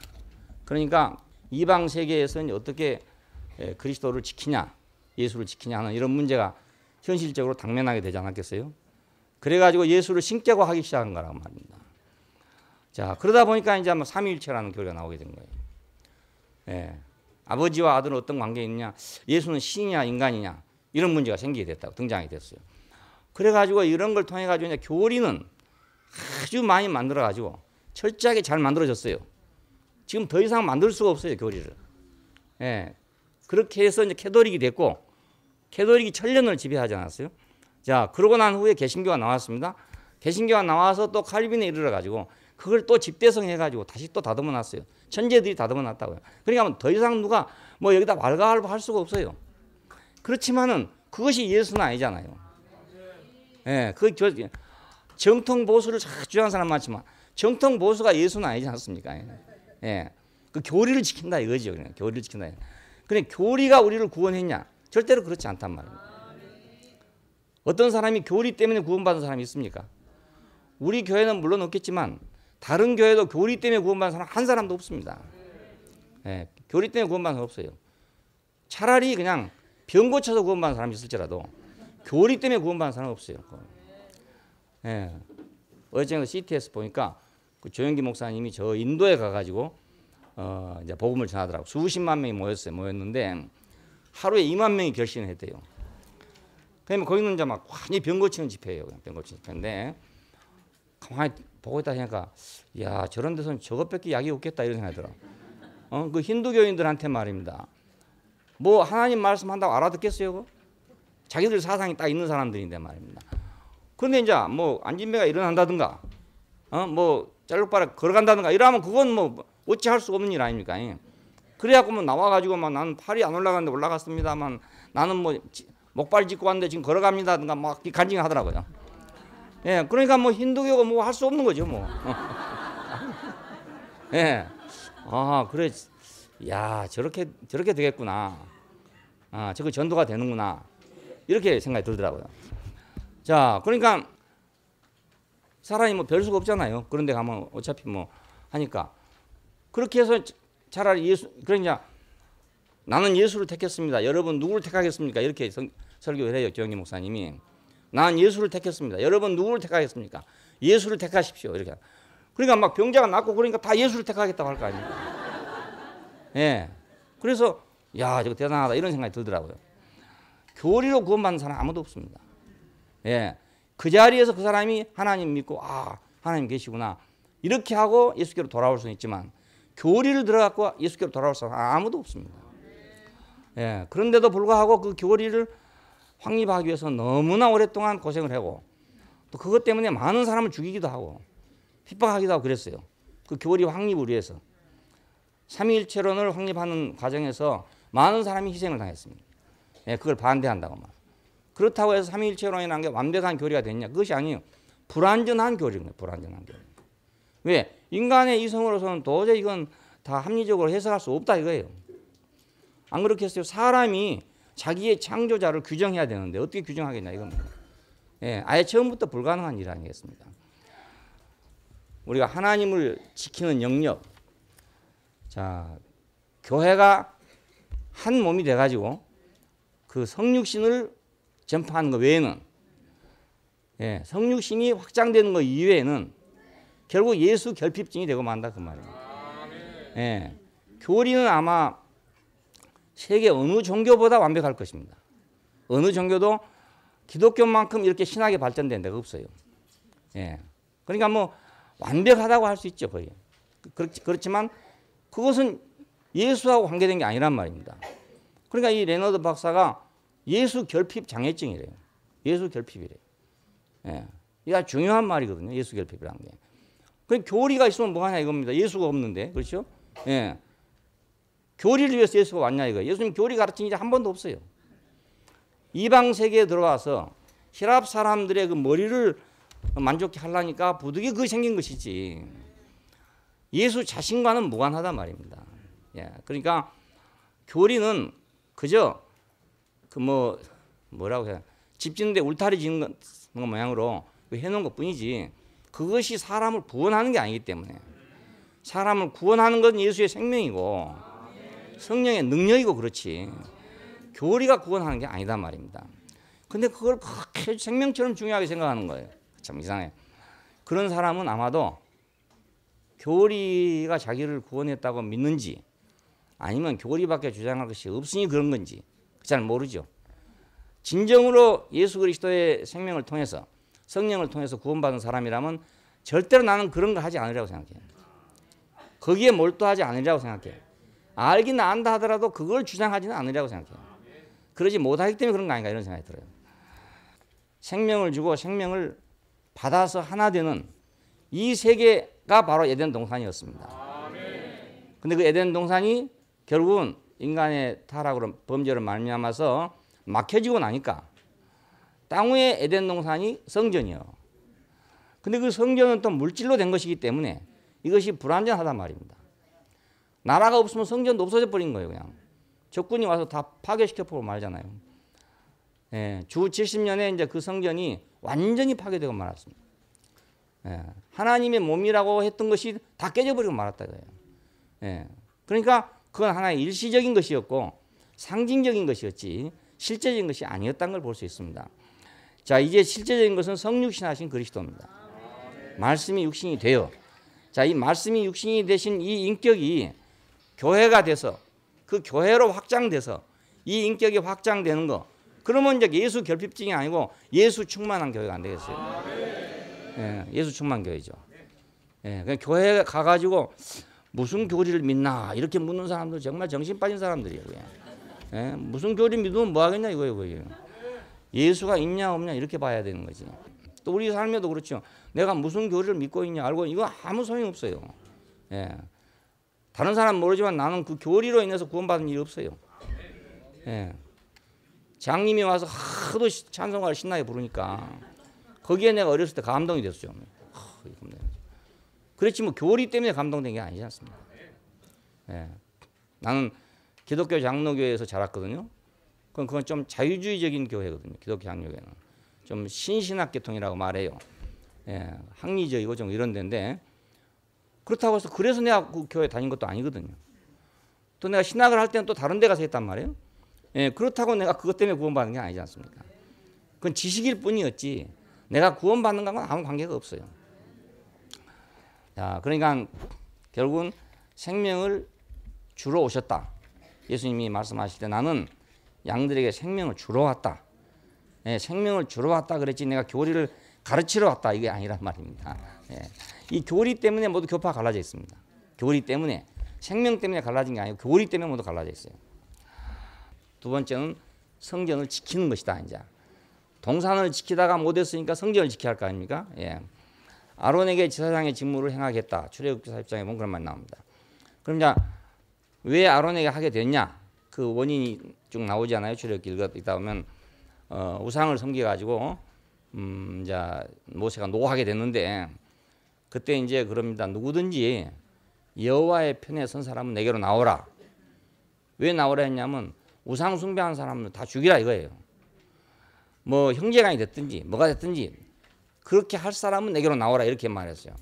그러니까 이방 세계에서는 어떻게 그리스도를 지키냐, 예수를 지키냐 하는 이런 문제가 현실적으로 당면하게 되지 않았겠어요? 그래가지고 예수를 신자고 하기 시작한 거란 말입니다. 자, 그러다 보니까 이제 아마 삼위일체라는 교리가 나오게 된 거예요. 예. 아버지와 아들은 어떤 관계가 있냐, 예수는 신이냐 인간이냐 이런 문제가 생기게 됐다고 등장이 됐어요. 그래가지고 이런 걸 통해 가지고 이제 교리는 아주 많이 만들어가지고 철저하게 잘 만들어졌어요. 지금 더 이상 만들 수가 없어요 교리를. 예. 그렇게 해서 이제 캐톨릭이 됐고 캐톨릭이 천년을 지배하지 않았어요. 자, 그러고 난 후에 개신교가 나왔습니다. 개신교가 나와서 또 칼빈에 이르러 가지고 그걸 또 집대성 해가지고 다시 또 다듬어 놨어요. 천재들이 다듬어 놨다고요. 그러니까 더 이상 누가 뭐 여기다 왈가왈부 할 수가 없어요. 그렇지만은 그것이 예수는 아니잖아요. 예, 그 정통 보수를 잘 주장하는 사람 많지만 정통 보수가 예수는 아니지 않습니까? 예, 그 교리를 지킨다 이거죠. 그냥 교리를 지킨다. 근데 교리가 우리를 구원했냐? 절대로 그렇지 않단 말입니다. 어떤 사람이 교리 때문에 구원받은 사람이 있습니까? 우리 교회는 물론 없겠지만 다른 교회도 교리 때문에 구원받은 사람 한 사람도 없습니다. 예, 교리 때문에 구원받은 사람 없어요. 차라리 그냥 병 고쳐서 구원받은 사람이 있을지라도 교리 때문에 구원받은 사람은 없어요. 예, 어제 CTS 보니까 그 조영기 목사님이 저 인도에 가가지고 이제 복음을 전하더라고. 수십만 명이 모였는데 하루에 2만 명이 결신을 했대요. 그러면 거기는 이제 막 완전히 병 고치는 집회예요. 병 고치는 집회인데 가만히 보고 있다 하니까 야, 저런 데서는 저것밖에 약이 없겠다 이런 생각이 들어. 그 힌두교인들한테 말입니다. 뭐 하나님 말씀한다고 알아듣겠어요? 그거? 자기들 사상이 딱 있는 사람들인데 말입니다. 그런데 이제 뭐 안진배가 일어난다든가 뭐 짤록바락 걸어간다든가 이러면 그건 뭐 어찌 할 수가 없는 일 아닙니까? 그래갖고 뭐 나와가지고 막 나는 팔이 안 올라가는데 올라갔습니다만 나는 뭐 목발 짚고 왔는데 지금 걸어갑니다든가 막 간증하더라고요. 예, 그러니까 뭐 힌두교가 뭐 할 수 없는 거죠 뭐. 예, 아 그래, 야 저렇게 되겠구나. 아 저거 전도가 되는구나. 이렇게 생각이 들더라고요. 자, 그러니까 사람이 뭐 별 수가 없잖아요. 그런데 가면 어차피 뭐 하니까 그렇게 해서 차라리 예수, 그러니까 나는 예수를 택했습니다. 여러분 누구를 택하겠습니까? 이렇게 설교를 해요. 조영기 목사님이. 나는 예수를 택했습니다. 여러분 누구를 택하겠습니까? 예수를 택하십시오. 이렇게. 그러니까 막 병자가 낫고 그러니까 다 예수를 택하겠다고 할 거 아닙니까? 예. 그래서 야 저거 대단하다 이런 생각이 들더라고요. 교리로 구원받는 사람 아무도 없습니다. 예. 그 자리에서 그 사람이 하나님 믿고 아 하나님 계시구나 이렇게 하고 예수께로 돌아올 수는 있지만 교리를 들어갖고 예수께로 돌아올 사람 아무도 없습니다. 예. 그런데도 불구하고 그 교리를 확립하기 위해서 너무나 오랫동안 고생을 하고 또 그것 때문에 많은 사람을 죽이기도 하고 핍박하기도 하고 그랬어요. 그 교리 확립을 위해서 삼위일체론을 확립하는 과정에서 많은 사람이 희생을 당했습니다. 예, 그걸 반대한다고 말. 그렇다고 해서 삼위일체론이라는 게 완벽한 교리가 됐냐? 그것이 아니에요. 불완전한 교리인 거예요. 불완전한 교리. 왜? 인간의 이성으로서는 도저히 이건 다 합리적으로 해석할 수 없다 이거예요. 안 그렇겠어요? 사람이 자기의 창조자를 규정해야 되는데 어떻게 규정하겠냐 이겁니다. 예, 아예 처음부터 불가능한 일 아니겠습니까? 우리가 하나님을 지키는 영역, 자 교회가 한 몸이 돼가지고 그 성육신을 전파하는 것 외에는 예, 성육신이 확장되는 것 이외에는 결국 예수 결핍증이 되고 만다 그 말이에요. 예, 교리는 아마 세계 어느 종교보다 완벽할 것입니다. 어느 종교도 기독교만큼 이렇게 신학이 발전된 데가 없어요. 예, 그러니까 뭐 완벽하다고 할 수 있죠 거의. 그렇지만 그것은 예수하고 관계된 게 아니란 말입니다. 그러니까 이 레너드 박사가 예수 결핍 장애증이래요. 예수 결핍이래요. 예. 이게 아주 중요한 말이거든요. 예수 결핍이라는 게. 그 교리가 있으면 뭐하냐 이겁니다. 예수가 없는데. 그렇죠? 예. 교리를 위해서 예수가 왔냐 이거예요. 예수님 교리 가르친 게 한 번도 없어요. 이방 세계에 들어와서 히랍 사람들의 그 머리를 만족해 하려니까 부득이 그게 생긴 것이지. 예수 자신과는 무관하단 말입니다. 예. 그러니까 교리는 그저 그 뭐라고 해야 집 짓는데 울타리 짓는 거 모양으로 해놓은 것 뿐이지 그것이 사람을 구원하는 게 아니기 때문에 사람을 구원하는 건 예수의 생명이고 성령의 능력이고 그렇지 교리가 구원하는 게 아니다 말입니다. 근데 그걸 그렇게 생명처럼 중요하게 생각하는 거예요. 참 이상해. 그런 사람은 아마도 교리가 자기를 구원했다고 믿는지 아니면 교리밖에 주장할 것이 없으니 그런 건지 잘 모르죠. 진정으로 예수 그리스도의 생명을 통해서 성령을 통해서 구원받은 사람이라면 절대로 나는 그런 거 하지 않으리라고 생각해요. 거기에 몰두하지 않으리라고 생각해요. 알긴 안다 하더라도 그걸 주장하지는 않으리라고 생각해요. 그러지 못하기 때문에 그런 거 아닌가 이런 생각이 들어요. 생명을 주고 생명을 받아서 하나 되는 이 세계가 바로 에덴 동산이었습니다. 근데 그 에덴 동산이 결국은 인간의 타락으로 범죄로 말미암아서 막혀지고 나니까 땅 위에 에덴 동산이 성전이요. 근데 그 성전은 또 물질로 된 것이기 때문에 이것이 불완전하단 말입니다. 나라가 없으면 성전도 없어져 버린 거예요. 그냥 적군이 와서 다 파괴시켜 버리고 말잖아요. 예, 주 70년에 이제 그 성전이 완전히 파괴되고 말았습니다. 예, 하나님의 몸이라고 했던 것이 다 깨져버리고 말았다 이거예요. 예, 그러니까 그건 하나의 일시적인 것이었고 상징적인 것이었지 실제적인 것이 아니었다는 걸 볼 수 있습니다. 자, 이제 실제적인 것은 성육신하신 그리스도입니다. 말씀이 육신이 되어 자, 이 말씀이 육신이 되신 이 인격이 교회가 돼서 그 교회로 확장돼서 이 인격이 확장되는 거 그러면 이제 예수 결핍증이 아니고 예수 충만한 교회가 안 되겠어요? 예, 예수 충만 교회죠. 예, 그냥 교회에 가가지고 무슨 교리를 믿나 이렇게 묻는 사람들 정말 정신 빠진 사람들이에요. 그냥. 예, 무슨 교리 믿으면 뭐 하겠냐 이거예요. 그게. 예수가 있냐 없냐 이렇게 봐야 되는 거지. 또 우리 삶에도 그렇죠. 내가 무슨 교리를 믿고 있냐 알고 이거 아무 소용이 없어요. 예. 다른 사람 모르지만 나는 그 교리로 인해서 구원받은 일이 없어요. 예. 장님이 와서 하도 찬송가를 신나게 부르니까 거기에 내가 어렸을 때 감동이 됐어요. 그렇지 뭐 교리 때문에 감동된 게 아니지 않습니까? 예. 나는 기독교 장로교회에서 자랐거든요. 그건 좀 자유주의적인 교회거든요. 기독교 장로교회는 좀 신신학 계통이라고 말해요. 예. 학리적이고 좀 이런 데인데 그렇다고 해서 그래서 내가 그 교회 다닌 것도 아니거든요. 또 내가 신학을 할 때는 또 다른 데 가서 했단 말이에요. 예. 그렇다고 내가 그것 때문에 구원받는 게 아니지 않습니까? 그건 지식일 뿐이었지 내가 구원받는 것과는 아무 관계가 없어요. 자, 그러니까 결국은 생명을 주러 오셨다. 예수님이 말씀하실 때 나는 양들에게 생명을 주러 왔다. 예, 생명을 주러 왔다 그랬지 내가 교리를 가르치러 왔다 이게 아니란 말입니다. 예, 이 교리 때문에 모두 교파가 갈라져 있습니다. 교리 때문에 생명 때문에 갈라진 게 아니고 교리 때문에 모두 갈라져 있어요. 두 번째는 성전을 지키는 것이다. 이제 동산을 지키다가 못했으니까 성전을 지켜야 할 거 아닙니까? 예. 아론에게 제사장의 직무를 행하겠다. 출애굽기 40장에 보면 그런 말 나옵니다. 그럼 이제 왜 아론에게 하게 됐냐? 그 원인이 쭉 나오잖아요. 출애굽기 읽다 보면 우상을 섬겨가지고 이제 모세가 노하게 됐는데 그때 이제 그럽니다. 누구든지 여호와의 편에 선 사람은 내게로 나오라. 왜 나오라 했냐면 우상 숭배하는 사람은 다 죽이라 이거예요. 뭐 형제간이 됐든지 뭐가 됐든지 그렇게 할 사람은 내게로 나오라 이렇게 말했어요.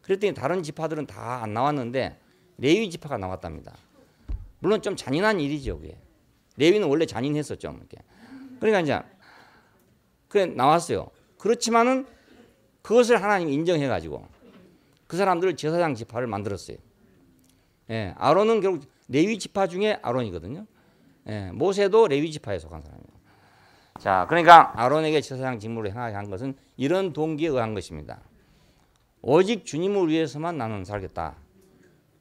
그랬더니 다른 지파들은 다 안 나왔는데 레위 지파가 나왔답니다. 물론 좀 잔인한 일이죠. 그게. 레위는 원래 잔인했었죠. 이렇게. 그러니까 이제 그래 나왔어요. 그렇지만은 그것을 하나님이 인정해가지고 그 사람들을 제사장 지파를 만들었어요. 예, 아론은 결국 레위 지파 중에 아론이거든요. 예, 모세도 레위 지파에 속한 사람이에요. 자, 그러니까 아론에게 제사장 직무를 행하게 한 것은 이런 동기에 의한 것입니다. 오직 주님을 위해서만 나는 살겠다.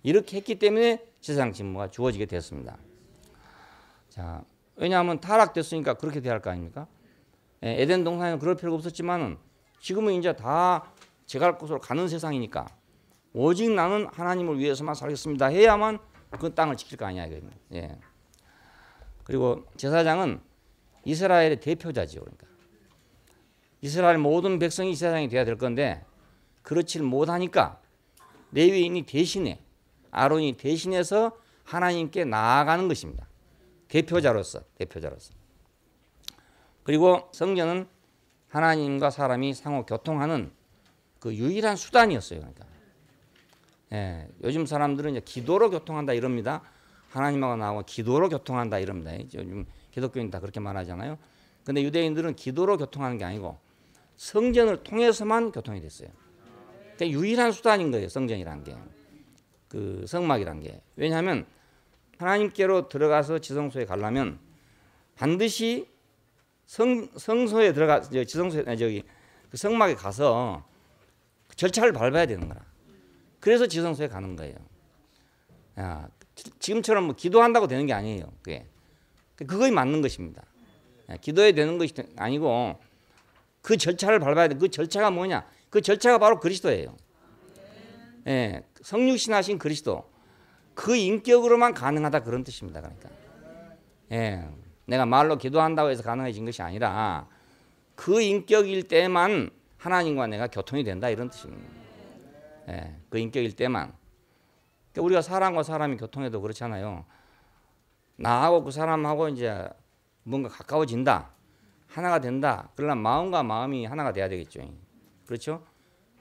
이렇게 했기 때문에 제사장 직무가 주어지게 됐습니다. 자, 왜냐하면 타락됐으니까 그렇게 돼야 할 거 아닙니까? 예, 에덴 동산에는 그럴 필요가 없었지만은 지금은 이제 다 제갈 곳으로 가는 세상이니까 오직 나는 하나님을 위해서만 살겠습니다. 해야만 그 땅을 지킬 거 아니야 이거는. 예. 그리고 제사장은 이스라엘의 대표자죠. 그러니까 이스라엘 모든 백성이 제사장이 돼야 될 건데 그렇지 못하니까 레위인이 대신에 아론이 대신해서 하나님께 나아가는 것입니다. 대표자로서. 그리고 성전은 하나님과 사람이 상호 교통하는 그 유일한 수단이었어요. 그러니까 예, 요즘 사람들은 이제 기도로 교통한다 이럽니다. 하나님하고 나하고 기도로 교통한다 이럽니다. 요즘 기독교인 다 그렇게 말하잖아요. 근데 유대인들은 기도로 교통하는 게 아니고 성전을 통해서만 교통이 됐어요. 그러니까 유일한 수단인 거예요. 성전이란 게. 그 성막이란 게. 왜냐하면 하나님께로 들어가서 지성소에 가려면 반드시 성소에 들어가 지성소에 저기 그 성막에 가서 절차를 밟아야 되는 거라. 그래서 지성소에 가는 거예요. 야, 지금처럼 뭐 기도한다고 되는 게 아니에요. 그거에 맞는 것입니다. 기도에 되는 것이 아니고 그 절차를 밟아야 돼. 그 절차가 뭐냐? 그 절차가 바로 그리스도예요. 예, 성육신하신 그리스도. 그 인격으로만 가능하다 그런 뜻입니다. 그러니까 예, 내가 말로 기도한다고 해서 가능해진 것이 아니라 그 인격일 때만 하나님과 내가 교통이 된다 이런 뜻입니다. 예, 그 인격일 때만. 그러니까 우리가 사람과 사람이 교통해도 그렇잖아요. 나하고 그 사람하고 이제 뭔가 가까워진다, 하나가 된다. 그러려면 마음과 마음이 하나가 돼야 되겠죠. 그렇죠?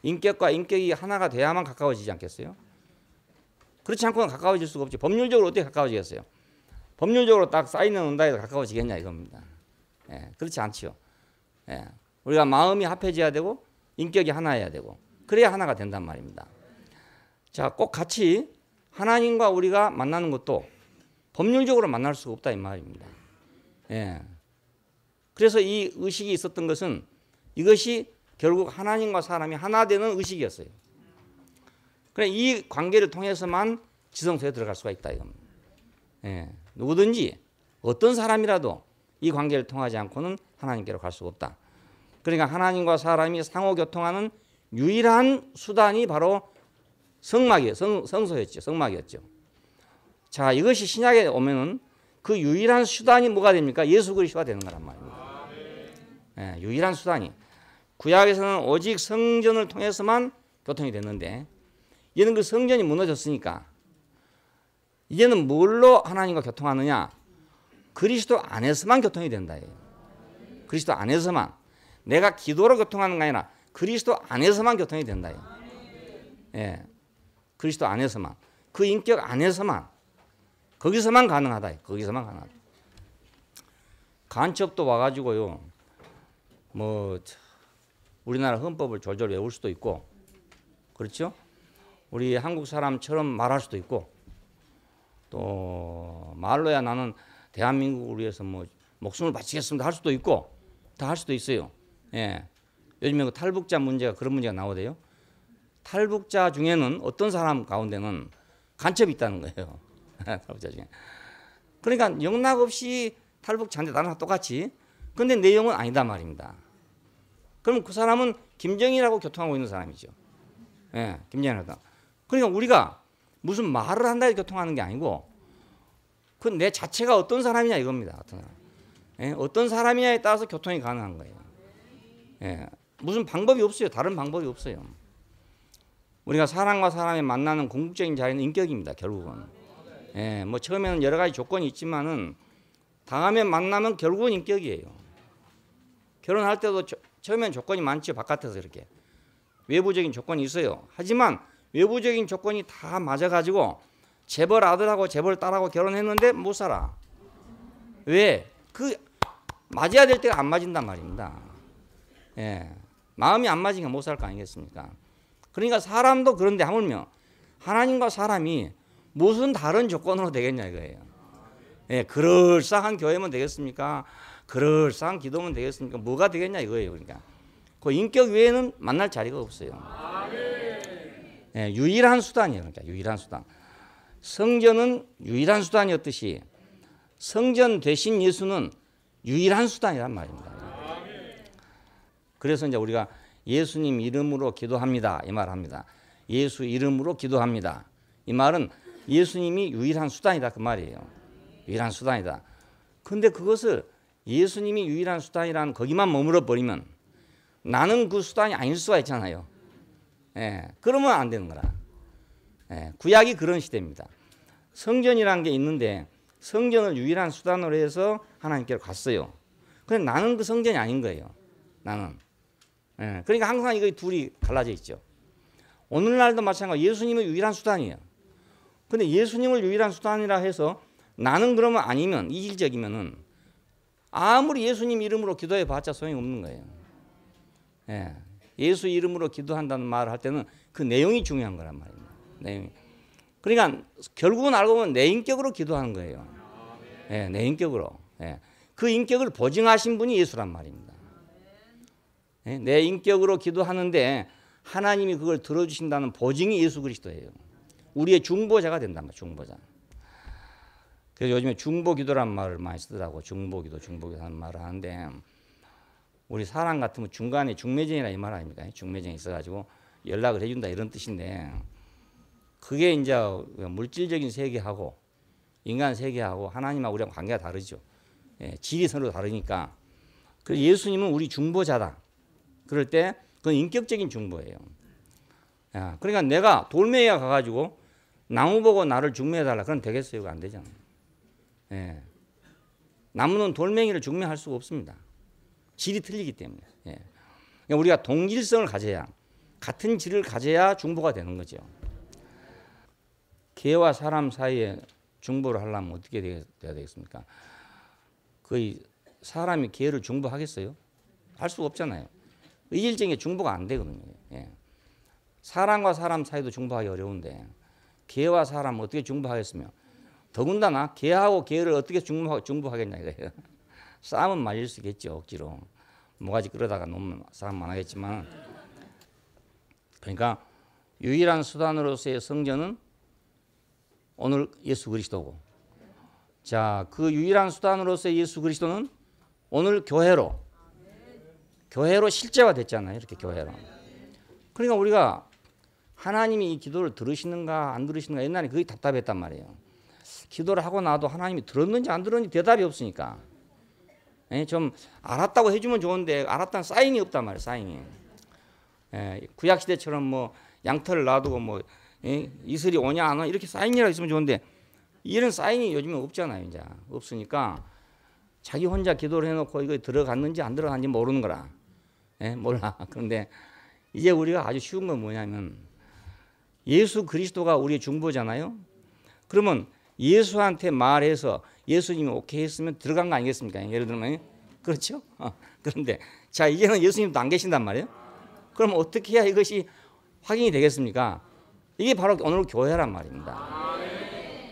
인격과 인격이 하나가 돼야만 가까워지지 않겠어요? 그렇지 않고는 가까워질 수가 없지. 법률적으로 어떻게 가까워지겠어요? 법률적으로 딱 사인을 넣는다 해서 가까워지겠냐 이겁니다. 예, 그렇지 않죠. 예, 우리가 마음이 합해져야 되고 인격이 하나여야 되고 그래야 하나가 된단 말입니다. 자, 꼭 같이 하나님과 우리가 만나는 것도 법률적으로 만날 수가 없다 이 말입니다. 예. 그래서 이 의식이 있었던 것은 이것이 결국 하나님과 사람이 하나 되는 의식이었어요. 그래 이 관계를 통해서만 지성소에 들어갈 수가 있다 이겁니다. 예. 누구든지 어떤 사람이라도 이 관계를 통하지 않고는 하나님께로 갈 수가 없다. 그러니까 하나님과 사람이 상호 교통하는 유일한 수단이 바로 성막이에요. 성소였죠. 성막이었죠. 자, 이것이 신약에 오면은 그 유일한 수단이 뭐가 됩니까? 예수 그리스도가 되는 거란 말입니다. 예, 유일한 수단이. 구약에서는 오직 성전을 통해서만 교통이 됐는데 이제는 그 성전이 무너졌으니까 이제는 뭘로 하나님과 교통하느냐? 그리스도 안에서만 교통이 된다. 그리스도 안에서만. 내가 기도로 교통하는 게 아니라 그리스도 안에서만 교통이 된다. 예, 그리스도 안에서만. 그 인격 안에서만. 거기서만 가능하다. 거기서만 가능하다. 간첩도 와가지고요. 뭐 우리나라 헌법을 졸졸 외울 수도 있고, 그렇죠? 우리 한국 사람처럼 말할 수도 있고, 또 말로야 나는 대한민국을 위해서 뭐 목숨을 바치겠습니다 할 수도 있고, 다 할 수도 있어요. 예. 요즘에 그 탈북자 문제가 그런 문제가 나오대요. 탈북자 중에는 어떤 사람 가운데는 간첩이 있다는 거예요. 탈북자 중에. 그러니까 영락 없이 탈북자인데 나랑 똑같이. 근데 내용은 아니다 말입니다. 그럼 그 사람은 김정희라고 교통하고 있는 사람이죠. 예, 김정희라고. 그러니까 우리가 무슨 말을 한다 해서 교통하는 게 아니고 그 내 자체가 어떤 사람이냐 이겁니다. 어떤 사람. 예, 어떤 사람이냐에 따라서 교통이 가능한 거예요. 예, 무슨 방법이 없어요. 다른 방법이 없어요. 우리가 사람과 사람이 만나는 궁극적인 자리는 인격입니다. 결국은. 예, 뭐 처음에는 여러 가지 조건이 있지만은 다음에 만나면 결국은 인격이에요. 결혼할 때도 처음엔 조건이 많죠. 바깥에서 이렇게 외부적인 조건이 있어요. 하지만 외부적인 조건이 다 맞아가지고 재벌 아들하고 재벌 딸하고 결혼했는데 못 살아. 왜? 그 맞아야 될 때가 안 맞는단 말입니다. 예, 마음이 안 맞으니까 못 살 거 아니겠습니까? 그러니까 사람도 그런데 하물며 하나님과 사람이 무슨 다른 조건으로 되겠냐 이거예요. 예, 그럴싸한 교회면 되겠습니까? 그럴싸한 기도면 되겠습니까? 뭐가 되겠냐 이거예요. 그러니까 그 인격 외에는 만날 자리가 없어요. 예, 유일한 수단이에요. 그러니까 유일한 수단. 성전은 유일한 수단이었듯이 성전 대신 예수는 유일한 수단이란 말입니다. 그래서 이제 우리가 예수님 이름으로 기도합니다 이 말 합니다. 예수 이름으로 기도합니다. 이 말은 예수님이 유일한 수단이다 그 말이에요. 유일한 수단이다. 근데 그것을 예수님이 유일한 수단이라는 거기만 머물러 버리면 나는 그 수단이 아닐 수가 있잖아요. 예, 그러면 안 되는 거라. 예, 구약이 그런 시대입니다. 성전이라는 게 있는데 성전을 유일한 수단으로 해서 하나님께로 갔어요. 근데 나는 그 성전이 아닌 거예요. 나는. 예, 그러니까 항상 이거 둘이 갈라져 있죠. 오늘날도 마찬가지로 예수님은 유일한 수단이에요. 근데 예수님을 유일한 수단이라 해서 나는 그러면 아니면 이질적이면은 아무리 예수님 이름으로 기도해 봤자 소용이 없는 거예요. 예, 예수 이름으로 기도한다는 말을 할 때는 그 내용이 중요한 거란 말입니다. 내용이. 그러니까 결국은 알고 보면 내 인격으로 기도하는 거예요. 예, 내 인격으로. 예, 그 인격을 보증하신 분이 예수란 말입니다. 예, 내 인격으로 기도하는데 하나님이 그걸 들어주신다는 보증이 예수 그리스도예요. 우리의 중보자가 된단 말이에요. 중보자. 그래서 요즘에 중보기도란 말을 많이 쓰더라고. 중보기도 하는 말을 하는데 우리 사람 같으면 중간에 중매쟁이라 이 말 아닙니까? 중매쟁이 있어가지고 연락을 해준다 이런 뜻인데 그게 이제 물질적인 세계하고 인간 세계하고 하나님하고 우리랑 관계가 다르죠. 예, 질이 서로 다르니까. 그래서 예수님은 우리 중보자다. 그럴 때 그건 인격적인 중보예요. 야, 그러니까 내가 돌멩이가 가가지고 나무 보고 나를 중매해달라. 그럼 되겠어요? 그거 안 되잖아요. 예. 나무는 돌멩이를 중매할 수가 없습니다. 질이 틀리기 때문에. 예. 그러니까 우리가 동질성을 가져야 같은 질을 가져야 중보가 되는 거죠. 개와 사람 사이에 중보를 하려면 어떻게 돼야 되겠습니까? 거의 사람이 개를 중보하겠어요? 할 수가 없잖아요. 의질적인 중보가 안 되거든요. 예. 사람과 사람 사이도 중보하기 어려운데 개와 사람 어떻게 중보하겠으며 더군다나 개하고 개를 어떻게 중보하겠냐 이거예요. 싸움은 말릴 수 있겠죠. 억지로. 뭐가지 끌어다가 놓으면 싸움 안 하겠지만 그러니까 유일한 수단으로서의 성전은 오늘 예수 그리스도고 자, 그 유일한 수단으로서의 예수 그리스도는 오늘 교회로 실제화됐잖아요. 이렇게 교회로. 그러니까 우리가 하나님이 이 기도를 들으시는가 안 들으시는가 옛날에 그게 답답했단 말이에요. 기도를 하고 나도 하나님이 들었는지 안 들었는지 대답이 없으니까. 좀 알았다고 해주면 좋은데 알았다는 사인이 없단 말이에요. 사인이. 구약 시대처럼 뭐 양털을 놔두고 뭐 이슬이 오냐 안 오냐 이렇게 사인이라고 있으면 좋은데 이런 사인이 요즘은 없잖아요. 이제 없으니까 자기 혼자 기도를 해놓고 이거 들어갔는지 안 들어갔는지 모르는 거라. 몰라. 그런데 이제 우리가 아주 쉬운 건 뭐냐면 예수 그리스도가 우리의 중보잖아요. 그러면 예수한테 말해서 예수님이 오케이 했으면 들어간 거 아니겠습니까? 예를 들면 그렇죠? 그런데 자 이제는 예수님도 안 계신단 말이에요. 그럼 어떻게 해야 이것이 확인이 되겠습니까? 이게 바로 오늘 교회란 말입니다.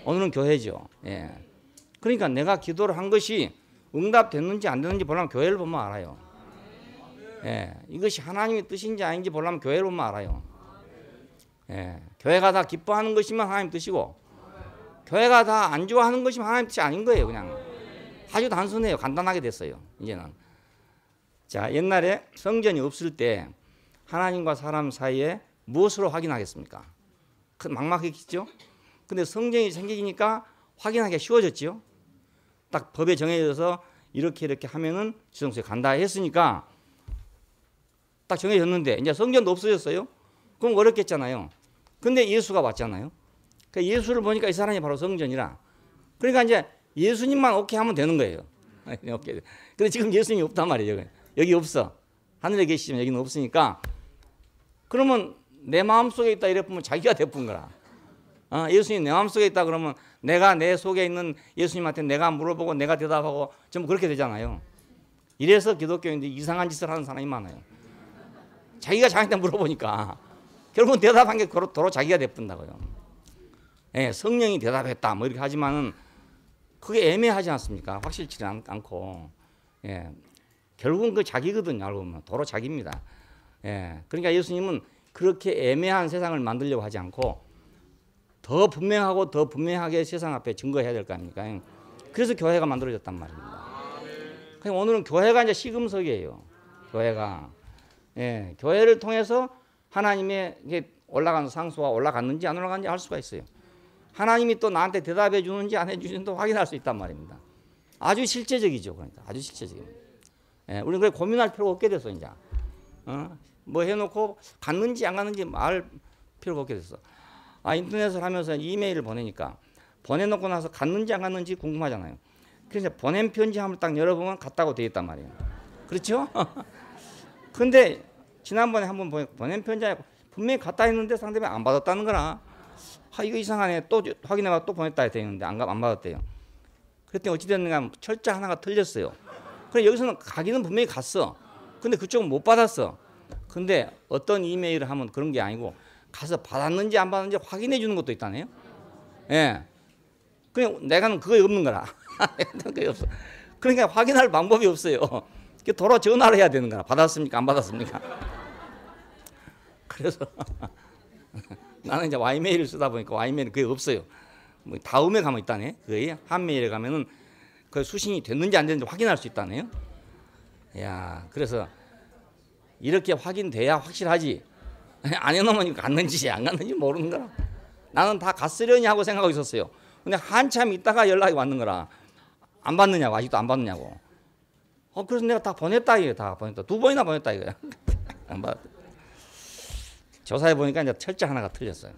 오늘은 교회죠. 그러니까 내가 기도를 한 것이 응답됐는지 안 됐는지 보려면 교회를 보면 알아요. 이것이 하나님의 뜻인지 아닌지 보려면 교회를 보면 알아요. 교회가 다 기뻐하는 것이면 하나님 뜻이고 교회가 다 안 좋아하는 것이면 하나님 뜻이 아닌 거예요. 그냥 아주 단순해요. 간단하게 됐어요. 이제는. 자, 옛날에 성전이 없을 때 하나님과 사람 사이에 무엇으로 확인하겠습니까? 막막했죠. 근데 성전이 생기니까 확인하기가 쉬워졌죠. 딱 법에 정해져서 이렇게 하면은 지성소에 간다 했으니까 딱 정해졌는데 이제 성전도 없어졌어요. 그럼 어렵겠잖아요. 근데 예수가 왔잖아요. 그 예수를 보니까 이 사람이 바로 성전이라. 그러니까 이제 예수님만 오케이 하면 되는 거예요. 근데 지금 예수님이 없단 말이에요. 여기 없어. 하늘에 계시지만 여기는 없으니까 그러면 내 마음속에 있다 이래 보면 자기가 대푼 거라. 예수님 내 마음속에 있다 그러면 내가 내 속에 있는 예수님한테 내가 물어보고 내가 대답하고 전부 그렇게 되잖아요. 이래서 기독교인들이 이상한 짓을 하는 사람이 많아요. 자기가 자기한테 물어보니까 결국은 대답한 게 도로 자기가 대푼다고요. 성령이 대답했다 뭐 이렇게 하지만은 그게 애매하지 않습니까? 확실치 않고 결국은 그 자기거든요. 알고 보면 도로 자기입니다. 그러니까 예수님은 그렇게 애매한 세상을 만들려고 하지 않고 더 분명하고 더 분명하게 세상 앞에 증거해야 될 거 아닙니까? 그래서 교회가 만들어졌단 말입니다. 그냥 오늘은 교회가 이제 시금석이에요. 교회가 교회를 통해서 하나님의 올라가는 상수가 올라갔는지 안 올라갔는지 알 수가 있어요. 하나님이 또 나한테 대답해 주는지 안 해주는지도 확인할 수 있단 말입니다. 아주 실제적이죠. 그러니까 아주 실제적입니다. 우리는 그래 고민할 필요가 없게 됐어 이제. 뭐 해놓고 갔는지 안 갔는지 알 필요가 없게 됐어. 인터넷을 하면서 이메일을 보내니까 보내놓고 나서 갔는지 안 갔는지 궁금하잖아요. 그래서 보낸 편지함을 딱 열어보면 갔다고 되어 있단 말이에요. 그렇죠? 근데 지난번에 한번 보낸 편지함에 분명히 갔다 했는데 상대방이 안 받았다는 거라. 이거 이상하네. 또 확인해봐 또 보냈다 했는데 안 받았대요. 그랬더니 어찌 됐는가 철자 하나가 틀렸어요. 그래 여기서는 가기는 분명히 갔어. 근데 그쪽은 못 받았어. 근데 어떤 이메일을 하면 그런 게 아니고 가서 받았는지 안 받았는지 확인해 주는 것도 있다네요. 그냥 내가는 그거 없는 거라. 그게 없어. 그러니까 확인할 방법이 없어요. 도로 전화를 해야 되는 거라. 받았습니까? 안 받았습니까? 그래서 나는 이제 와이메일을 쓰다 보니까 와이메일은 그게 없어요. 뭐 다음에 가면 있다네. 그게 한 메일에 가면은 그 수신이 됐는지 안 됐는지 확인할 수 있다네요. 야, 그래서 이렇게 확인돼야 확실하지. 안 해놓으면 갔는지 안 갔는지 모르는 거라. 나는 다 갔으려니 하고 생각하고 있었어요. 근데 한참 있다가 연락이 왔는 거라. 안 받느냐고, 아직도 안 받느냐고. 그래서 내가 다 보냈다 이거야. 다 보냈다. 2번이나 보냈다 이거야. 안 받았다. 조사해 보니까 이제 철자 하나가 틀렸어요.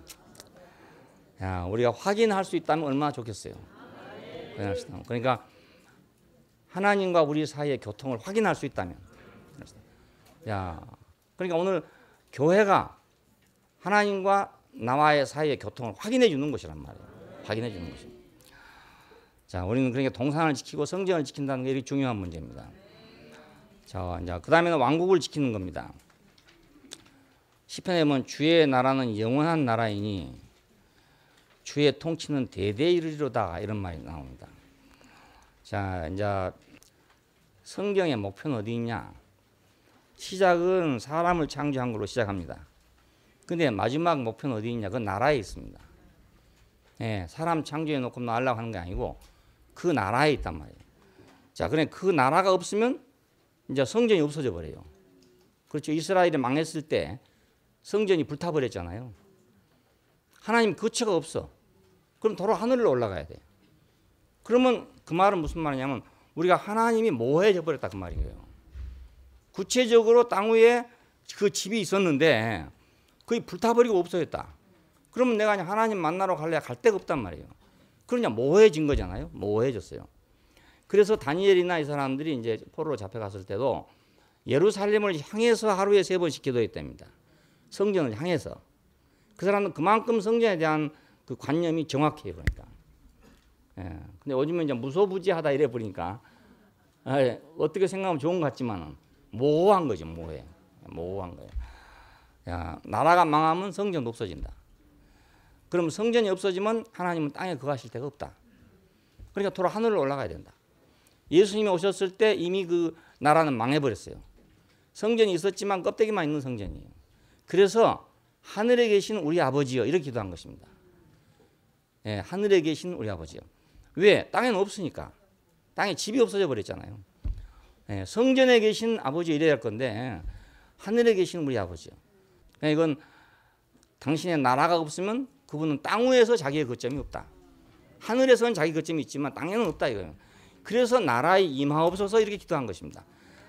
야, 우리가 확인할 수 있다면 얼마나 좋겠어요. 확인할 수 있다면. 그러니까 하나님과 우리 사이의 교통을 확인할 수 있다면. 야, 그러니까 오늘 교회가 하나님과 나와의 사이의 교통을 확인해 주는 것이란 말이에요. 확인해 주는 것입니다. 자, 우리는 그러니까 동산을 지키고 성전을 지킨다는 게 이렇게 중요한 문제입니다. 자, 이제 그 다음에는 왕국을 지키는 겁니다. 시편에 보면 주의 나라는 영원한 나라이니 주의 통치는 대대 이르리로다 이런 말이 나옵니다. 자, 이제 성경의 목표는 어디 있냐? 시작은 사람을 창조한 걸로 시작합니다. 근데 마지막 목표는 어디 있냐? 그 나라에 있습니다. 사람 창조해 놓고 나으려고 하는 게 아니고 그 나라에 있단 말이에요. 자, 그래 그 나라가 없으면 이제 성전이 없어져 버려요. 그렇죠. 이스라엘이 망했을 때 성전이 불타버렸잖아요. 하나님 거처가 없어. 그럼 도로 하늘로 올라가야 돼. 그러면 그 말은 무슨 말이냐면 우리가 하나님이 모호해져 버렸다 그 말이에요. 구체적으로 땅 위에 그 집이 있었는데 거의 불타버리고 없어졌다. 그러면 내가 그냥 하나님 만나러 갈래 갈 데가 없단 말이에요. 그러냐 모호해진 거잖아요. 모호해졌어요. 그래서 다니엘이나 이 사람들이 이제 포로로 잡혀갔을 때도 예루살렘을 향해서 하루에 3번씩 기도했답니다. 성전을 향해서. 그 사람은 그만큼 성전에 대한 그 관념이 정확해요. 그러니까. 예. 근데 요즘은 이제 무소부지하다 이래 버리니까 어떻게 생각하면 좋은 것 같지만 모호한 거죠. 모호해. 모호한 거예요. 야, 나라가 망하면 성전도 없어진다. 그럼 성전이 없어지면 하나님은 땅에 거하실 데가 없다. 그러니까 돌아 하늘로 올라가야 된다. 예수님이 오셨을 때 이미 그 나라는 망해버렸어요. 성전이 있었지만 껍데기만 있는 성전이에요. 그래서 하늘에 계신 우리 아버지여 이렇게 기도한 것입니다. 예, 하늘에 계신 우리 아버지여. 왜? 땅에는 없으니까. 땅에 집이 없어져 버렸잖아요. 예, 성전에 계신 아버지 이래야 할 건데 하늘에 계신 우리 아버지요. 그러니까 이건 당신의 나라가 없으면 그분은 땅 위에서 자기의 거점이 없다. 하늘에서는 자기 거점이 있지만 땅에는 없다 이거예요. 그래서 나라에 임하옵소서 이렇게 기도한 것입니다.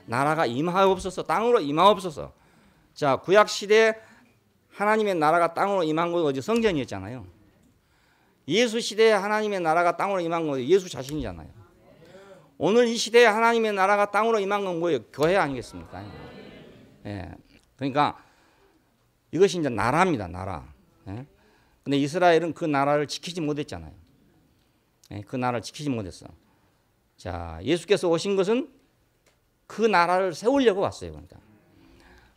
나라가 임하옵소서, 땅으로 임하옵소서. 자, 구약 시대 하나님의 나라가 땅으로 임한 건 어디 성전이었잖아요. 예수 시대에 하나님의 나라가 땅으로 임한 건 예수 자신이잖아요. 오늘 이 시대에 하나님의 나라가 땅으로 임한 건 뭐예요? 교회 아니겠습니까? 예. 그러니까 이것이 이제 나라입니다. 나라. 예. 근데 이스라엘은 그 나라를 지키지 못했잖아요. 예. 그 나라를 지키지 못했어. 자, 예수께서 오신 것은 그 나라를 세우려고 왔어요. 그러니까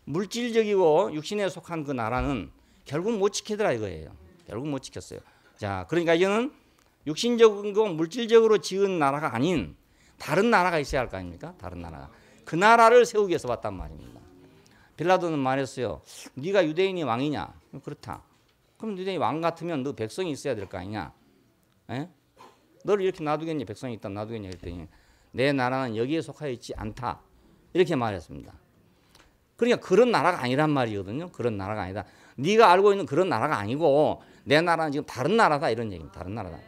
물질적이고 육신에 속한 그 나라는 결국 못 지키더라 이거예요. 결국 못 지켰어요. 자, 그러니까 이제는 육신적이고 물질적으로 지은 나라가 아닌 다른 나라가 있어야 할 거 아닙니까? 다른 나라가. 그 나라를 세우기 위해서 왔단 말입니다. 빌라도는 말했어요. 네가 유대인이 왕이냐? 그렇다. 그럼 유대인이 왕 같으면 너 백성이 있어야 될 거 아니냐? 에? 너를 이렇게 놔두겠니? 백성이 있다 놔두겠냐? 그랬더니 내 나라는 여기에 속하여 있지 않다. 이렇게 말했습니다. 그러니까 그런 나라가 아니란 말이거든요. 그런 나라가 아니다. 네가 알고 있는 그런 나라가 아니고 내 나라는 지금 다른 나라다 이런 얘기입니다. 다른 나라다.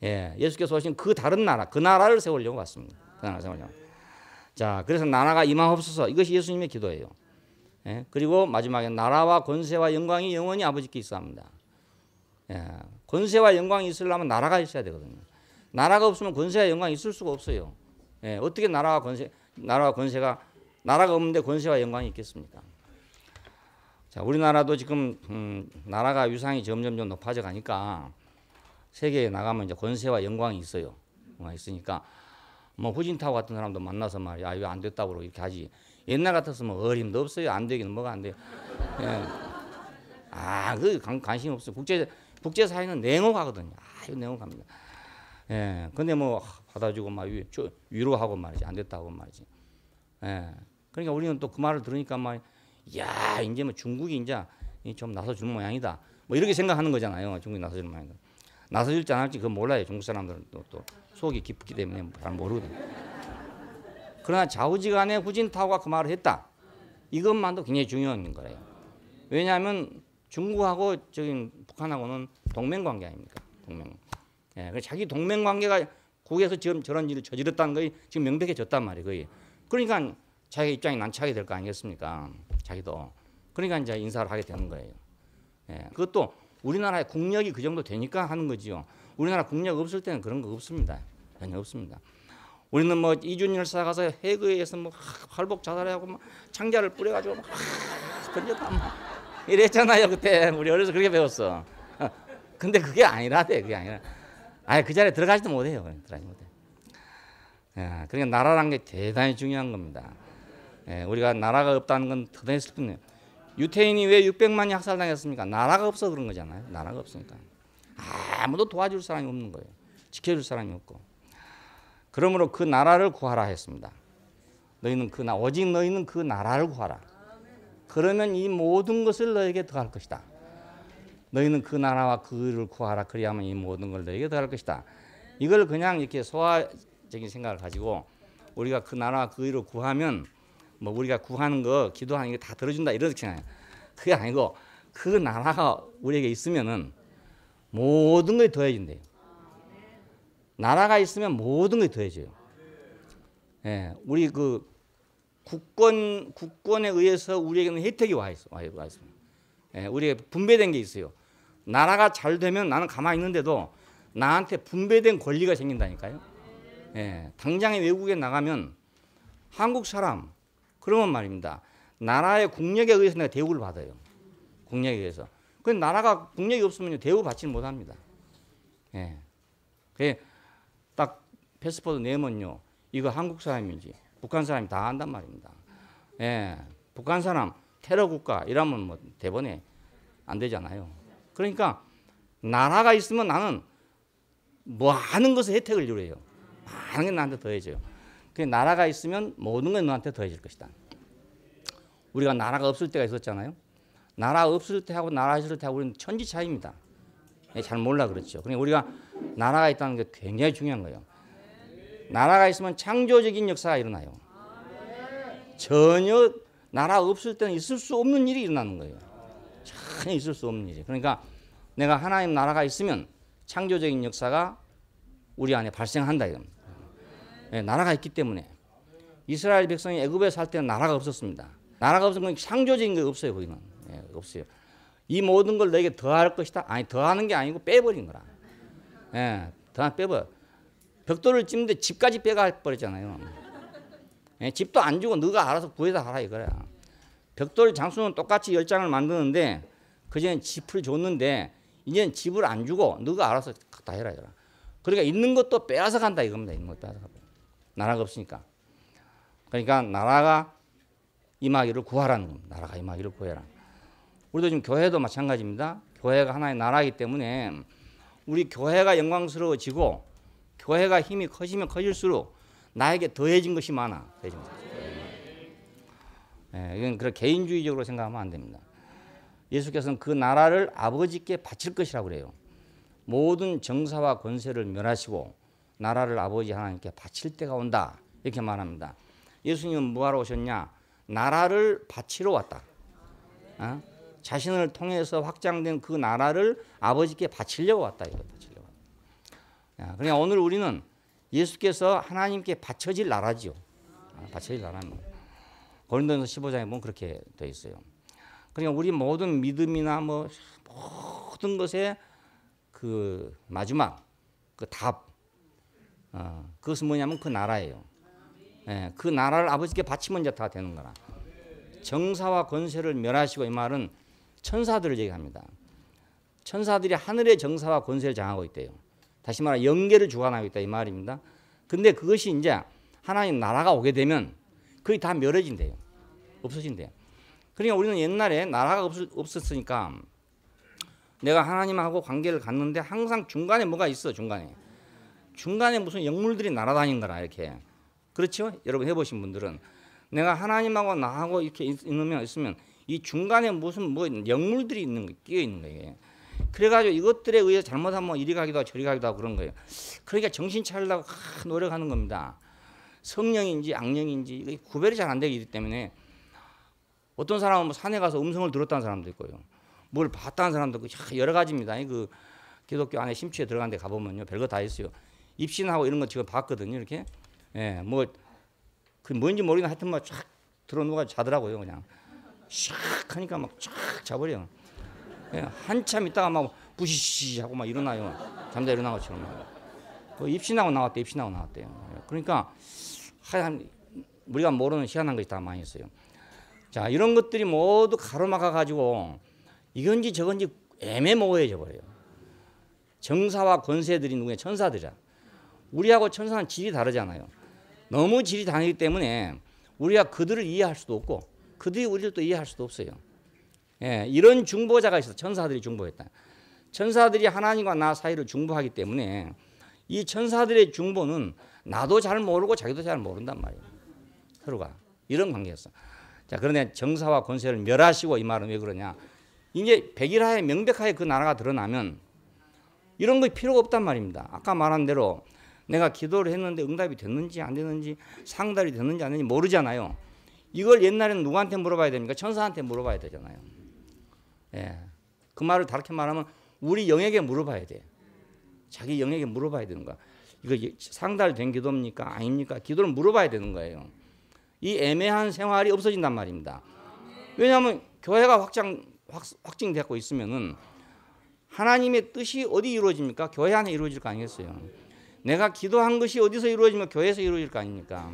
예, 예수께서 오신 그 다른 나라, 그 나라를 세우려고 왔습니다. 그 나라 세우려고. 자, 그래서 나라가 임하옵소서 이것이 예수님의 기도예요. 예, 그리고 마지막에 나라와 권세와 영광이 영원히 아버지께 있어합니다. 예, 권세와 영광이 있으려면 나라가 있어야 되거든요. 나라가 없으면 권세와 영광이 있을 수가 없어요. 예, 어떻게 나라가 권세가 나라가 없는데 권세와 영광이 있겠습니까? 자, 우리나라도 지금 나라가 위상이 점점 높아져 가니까 세계에 나가면 이제 권세와 영광이 있어요. 있으니까 뭐 후진타오 같은 사람도 만나서 말이야, 이거 안 됐다고 이렇게 하지. 옛날 같았으면 어림도 없어요. 안 되기는 뭐가 안 돼요. 예. 그 관심 없어요. 국제 사회는 냉혹하거든요. 이거 냉혹합니다. 예. 근데 뭐 받아주고 막 위로하고 말이지. 안 됐다고 말이지. 예. 그러니까 우리는 또 그 말을 들으니까 말, 야, 이제 뭐 중국이 이제 좀 나서줄 모양이다. 뭐 이렇게 생각하는 거잖아요. 중국이 나서줄 모양이다. 나서줄지 안 할지 그건 몰라요. 중국 사람들은 또 속이 깊기 때문에 잘 모르거든요. 그러나 좌우지간에 후진타오가 그 말을 했다. 이것만도 굉장히 중요한 거예요. 왜냐하면 중국하고 저기 북한하고는 동맹관계 아닙니까? 동맹. 예, 자기 동맹관계가 국에서 지금 저런 일을 저질렀다는 것이 지금 명백해졌단 말이에요. 거의. 그러니까 자기 입장이 난처하게 될 거 아니겠습니까? 자기도. 그러니까 이제 인사를 하게 되는 거예요. 예, 그것도 우리나라의 국력이 그 정도 되니까 하는 거지요. 우리나라 국력 없을 때는 그런 거 없습니다. 전혀 없습니다. 우리는 뭐 이준 열사 가서 해그에서 뭐 활복 자살하고 막 창자를 뿌려가지고 막 던졌다 막 이랬잖아요. 그때 우리 어려서 그렇게 배웠어. 근데 그게 아니라대. 그게 아니라. 그 자리에 들어가지도 못해요. 들어가지 못해. 그러니까 나라란 게 대단히 중요한 겁니다. 우리가 나라가 없다는 건 대단히 슬픈데요. 유태인이 왜 600만이 학살당했습니까? 나라가 없어 그런 거잖아요. 나라가 없으니까. 아무도 도와줄 사람이 없는 거예요. 지켜줄 사람이 없고. 그러므로 그 나라를 구하라 했습니다. 너희는 오직 너희는 그 나라를 구하라. 그러면 이 모든 것을 너에게 더할 것이다. 너희는 그 나라와 그 일을 구하라. 그리하면 이 모든 걸 너에게 더할 것이다. 이걸 그냥 이렇게 소화적인 생각을 가지고 우리가 그 나라와 그 일을 구하면 뭐 우리가 구하는 거 기도하는 게 다 들어준다 이렇게 생각해요. 그게 아니고 그 나라가 우리에게 있으면은 모든 것이 더해진대요. 나라가 있으면 모든 게 더해져요. 예, 우리 그 국권에 의해서 우리에게는 혜택이 와 있어. 예, 우리에게 분배된 게 있어요. 나라가 잘 되면 나는 가만히 있는데도 나한테 분배된 권리가 생긴다니까요. 예, 당장에 외국에 나가면 한국 사람 그러면 말입니다. 나라의 국력에 의해서 내가 대우를 받아요. 국력에 의해서. 그 나라가 국력이 없으면 대우 받지는 못합니다. 예, 딱 패스포드 내면요, 이거 한국 사람인지 북한 사람이 다 안단 말입니다. 예, 북한 사람 테러 국가 이러면 뭐 대번에 안 되잖아요. 그러니까 나라가 있으면 나는 많은 것에 혜택을 누려요. 많은 게 나한테 더해져요. 그 나라가 있으면 모든 게 너한테 더해질 것이다. 우리가 나라가 없을 때가 있었잖아요. 나라 없을 때하고 나라 있을 때하고 우리는 천지 차이입니다. 잘 몰라 그렇죠. 그러니까 우리가 나라가 있다는 게 굉장히 중요한 거예요. 나라가 있으면 창조적인 역사가 일어나요. 전혀 나라 없을 때는 있을 수 없는 일이 일어나는 거예요. 전혀 있을 수 없는 일이. 그러니까 내가 하나님 나라가 있으면 창조적인 역사가 우리 안에 발생한다 이겁니다. 네, 나라가 있기 때문에 이스라엘 백성이 애굽에 살 때는 나라가 없었습니다. 나라가 없으면 창조적인 게 없어요. 거기는 네, 없어요. 이 모든 걸 너에게 더할 것이다. 아니 더하는 게 아니고 빼버린 거라. 네, 더 빼버. 벽돌을 찝는데 집까지 빼가 버렸잖아요. 네, 집도 안 주고 너가 알아서 구해서 하라 이거야. 벽돌 장수는 똑같이 10장을 만드는데 그전엔 집을 줬는데 이제는 집을 안 주고 너가 알아서 다 해라 이거라. 그러니까 있는 것도 빼앗아 간다 이겁니다. 있는 것도 빼앗아 간다. 나라가 없으니까. 그러니까 나라가 임하기를 구하라는 겁니다. 나라가 임하기를 구해라. 우리도 지금 교회도 마찬가지입니다. 교회가 하나의 나라이기 때문에 우리 교회가 영광스러워지고 교회가 힘이 커지면 커질수록 나에게 더해진 것이 많아. 더해진 것이. 예, 이건 그런 개인주의적으로 생각하면 안 됩니다. 예수께서는 그 나라를 아버지께 바칠 것이라고 그래요. 모든 정사와 권세를 멸하시고 나라를 아버지 하나님께 바칠 때가 온다. 이렇게 말합니다. 예수님은 뭐하러 오셨냐? 나라를 바치러 왔다. 어? 자신을 통해서 확장된 그 나라를 아버지께 바치려고 왔다. 이거 바치려고 왔다. 그러니까 오늘 우리는 예수께서 하나님께 바쳐질 나라지요. 바쳐질 나라는 고린도전서 15장에 보면 그렇게 되어 있어요. 그러니까 우리 모든 믿음이나 뭐 모든 것에 그 마지막 그 답, 그것은 뭐냐면 그 나라예요. 예, 그 나라를 아버지께 바치면 이제 다 되는 거라. 정사와 권세를 멸하시고 이 말은 천사들을 얘기합니다. 천사들이 하늘의 정사와 권세를 장하고 있대요. 다시 말해 영계를 주관하고 있다 이 말입니다. 근데 그것이 이제 하나님 나라가 오게 되면 거의 다 멸해진대요. 없어진대요. 그러니까 우리는 옛날에 나라가 없었으니까 내가 하나님하고 관계를 갖는데 항상 중간에 뭐가 있어. 중간에 무슨 영물들이 날아다니는 거라 이렇게. 그렇죠? 여러분 해보신 분들은 내가 하나님하고 나하고 이렇게 있으면 이 중간에 무슨 뭐 영물들이 있는 거 끼어 있는 거예요. 그래가지고 이것들에 의해서 잘못하면 이리 가기도 하고 저리 가기도 하고 그런 거예요. 그러니까 정신 차리려고 노력하는 겁니다. 성령인지 악령인지 이게 구별이 잘 안 되기 때문에 어떤 사람은 뭐 산에 가서 음성을 들었다는 사람도 있고요. 뭘 봤다는 사람도 있고 여러 가지입니다. 그 기독교 안에 심취에 들어간 데 가보면요. 별거 다 있어요. 입신하고 이런 거 지금 봤거든요. 이렇게. 예, 뭐 그 뭔지 모르겠는데 하여튼 막 쫙 들어누가 자더라고요. 그냥 샥 하니까 막 쫙 자버려. 예, 한참 있다가 막 부시시 하고 막 일어나요. 잠자 일어난 것처럼. 입신하고 나왔대요. 그러니까 하여간 우리가 모르는 희한한 것이 다 많이 있어요. 자, 이런 것들이 모두 가로막아 가지고 이건지 저건지 애매모호해져 버려요. 정사와 권세들이 누구냐? 천사들이야. 우리하고 천사는 질이 다르잖아요. 너무 질이 다르기 때문에 우리가 그들을 이해할 수도 없고 그들이 우리를 또 이해할 수도 없어요. 예, 이런 중보자가 있어서 천사들이 중보했다. 천사들이 하나님과 나 사이를 중보하기 때문에 이 천사들의 중보는 나도 잘 모르고 자기도 잘 모른단 말이에요. 서로가 이런 관계였어. 자, 그런데 정사와 권세를 멸하시고 이 말은 왜 그러냐? 이제 백일하에 명백하게 그 나라가 드러나면 이런 거 필요가 없단 말입니다. 아까 말한 대로 내가 기도를 했는데 응답이 됐는지 안 됐는지 상달이 됐는지 안 됐는지 모르잖아요. 이걸 옛날에는 누구한테 물어봐야 됩니까? 천사한테 물어봐야 되잖아요. 예, 그 말을 다르게 말하면 우리 영에게 물어봐야 돼. 자기 영에게 물어봐야 되는 거야. 이거 상달된 기도입니까? 아닙니까? 기도를 물어봐야 되는 거예요. 이 애매한 생활이 없어진단 말입니다. 왜냐하면 교회가 확증되고 있으면은 하나님의 뜻이 어디 이루어집니까? 교회 안에 이루어질 거 아니겠어요? 내가 기도한 것이 어디서 이루어지면 교회에서 이루어질 거 아닙니까?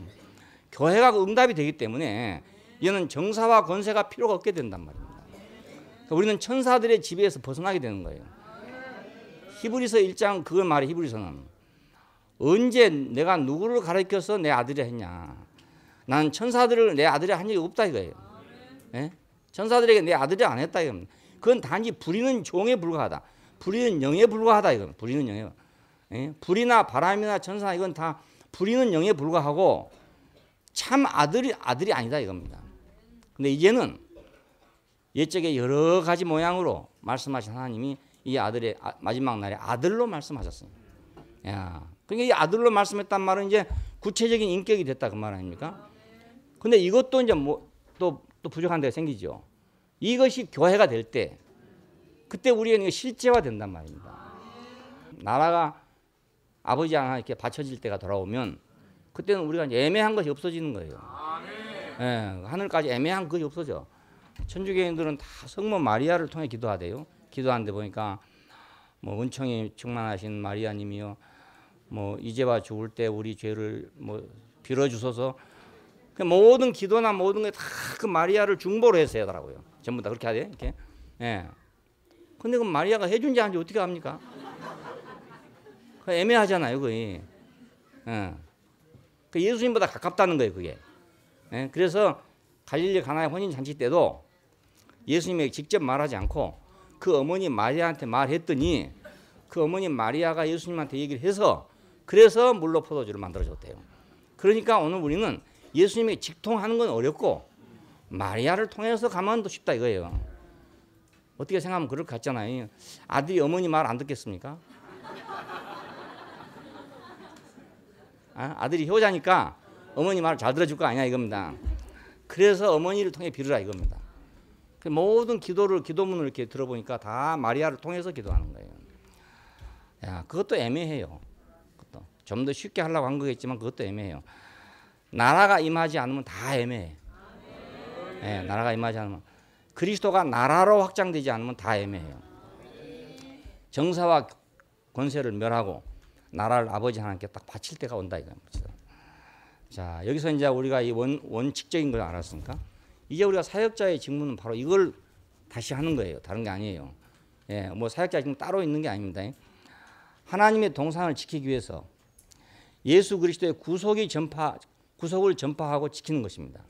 교회가 그 응답이 되기 때문에 이는 정사와 권세가 필요가 없게 된단 말입니다. 그러니까 우리는 천사들의 지배에서 벗어나게 되는 거예요. 히브리서 1장 그걸 말해. 히브리서는 언제 내가 누구를 가르쳐서 내 아들이라 했냐. 나는 천사들을 내 아들이라 한 적이 없다 이거예요. 예? 천사들에게 내 아들이라 안 했다 이겁니다. 그건 단지 부리는 종에 불과하다. 부리는 영에 불과하다 이겁니다. 부리는 영에. 예? 불이나 바람이나 천사 이건 다 부리는 영에 불과하고 참 아들이 아니다 이겁니다. 근데 이제는 옛적에 여러 가지 모양으로 말씀하신 하나님이 이 아들의 마지막 날에 아들로 말씀하셨습니다. 야, 그러니까 이 아들로 말씀했단 말은 이제 구체적인 인격이 됐다 그 말 아닙니까? 근데 이것도 이제 뭐 또 부족한 데가 생기죠. 이것이 교회가 될 때 그때 우리가 실제화 된단 말입니다. 나라가 아버지 하나 이렇게 받쳐질 때가 돌아오면 그때는 우리가 이제 애매한 것이 없어지는 거예요. 예, 하늘까지 애매한 것이 없어져. 천주교인들은 다 성모 마리아를 통해 기도하대요. 기도하는데 보니까 뭐 은총이 충만하신 마리아님이요, 뭐 이제와 죽을 때 우리 죄를 뭐 빌어주소서. 모든 기도나 모든 게 다 그 마리아를 중보로 해서 하더라고요. 전부 다 그렇게 하대. 이렇게. 예. 근데 그 마리아가 해준지 안 해준지 어떻게 합니까? 애매하잖아요, 그게. 예. 그 예수님보다 가깝다는 거예요, 그게. 예. 그래서 갈릴리 가나의 혼인 잔치 때도 예수님에게 직접 말하지 않고 그 어머니 마리아한테 말했더니 그 어머니 마리아가 예수님한테 얘기를 해서 그래서 물로 포도주를 만들어줬대요. 그러니까 오늘 우리는 예수님에게 직통하는 건 어렵고 마리아를 통해서 가면 더 쉽다 이거예요. 어떻게 생각하면 그럴 것 같잖아요. 아들이 어머니 말 안 듣겠습니까? 아들이 효자니까 어머니 말을 잘 들어줄 거 아니야 이겁니다. 그래서 어머니를 통해 빌으라 이겁니다. 모든 기도문을 이렇게 들어보니까 다 마리아를 통해서 기도하는 거예요. 야, 그것도 애매해요. 그것도 좀 더 쉽게 하려고 한 거겠지만 그것도 애매해요. 나라가 임하지 않으면 다 애매해. 예, 나라가 임하지 않으면 그리스도가 나라로 확장되지 않으면 다 애매해요. 정사와 권세를 멸하고 나라를 아버지 하나님께 딱 바칠 때가 온다 이겁니다. 자, 여기서 이제 우리가 이 원칙적인 걸 알았으니까 이제 우리가 사역자의 직무는 바로 이걸 다시 하는 거예요. 다른 게 아니에요. 예, 뭐 사역자의 직무 따로 있는 게 아닙니다. 하나님의 동산을 지키기 위해서 예수 그리스도의 구속을 전파하고 지키는 것입니다.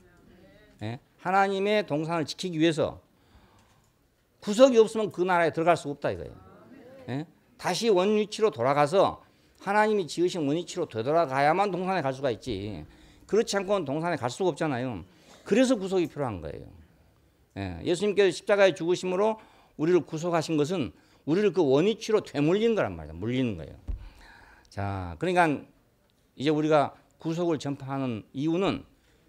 예? 하나님의 동산을 지키기 위해서 구속이 없으면 그 나라에 들어갈 수 없다 이거예요. 예? 다시 원위치로 돌아가서 하나님이 지으신 원위치로 되돌아가야만 동산에 갈 수가 있지. 그렇지 않고는 동산에 갈 수가 없잖아요. 그래서 구속이 필요한 거예요. 예? 예수님께서 십자가에 죽으심으로 우리를 구속하신 것은 우리를 그 원위치로 되물리는 거란 말이에요. 물리는 거예요. 자, 그러니까 이제 우리가 구속을 전파하는 이유는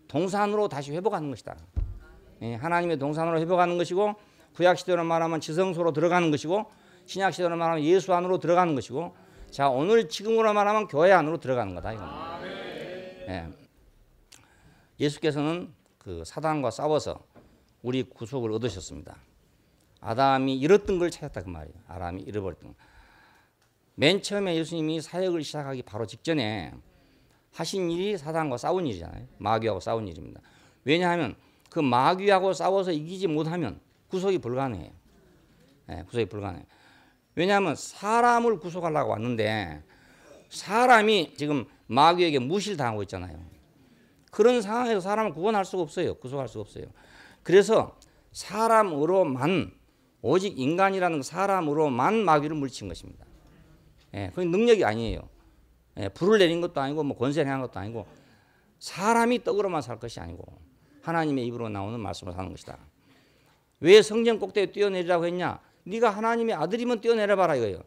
동산으로 다시 회복하는 것이다. 예, 하나님의 동산으로 회복하는 것이고 구약시대로 말하면 지성소로 들어가는 것이고 신약시대로 말하면 예수 안으로 들어가는 것이고 자 오늘 지금으로 말하면 교회 안으로 들어가는 거다 이겁니다. 예. 예수께서는 그 사단과 싸워서 우리 구속을 얻으셨습니다. 아담이 잃었던 걸 찾았다 그 말이에요. 아담이 잃어버렸던 거. 맨 처음에 예수님이 사역을 시작하기 바로 직전에 하신 일이 사단과 싸운 일이잖아요. 마귀하고 싸운 일입니다. 왜냐하면 그 마귀하고 싸워서 이기지 못하면 구속이 불가능해요. 네, 구속이 불가능해요. 왜냐하면 사람을 구속하려고 왔는데 사람이 지금 마귀에게 무실당하고 있잖아요. 그런 상황에서 사람을 구원할 수가 없어요. 구속할 수가 없어요. 그래서 사람으로만 오직 인간이라는 사람으로만 마귀를 물리친 것입니다. 예, 그게 능력이 아니에요. 예, 불을 내린 것도 아니고 뭐 권세를 한 것도 아니고 사람이 떡으로만 살 것이 아니고 하나님의 입으로 나오는 말씀으로 사는 것이다. 왜 성전 꼭대기에 뛰어내리라고 했냐? 네가 하나님의 아들이면 뛰어내려봐라 이거예요.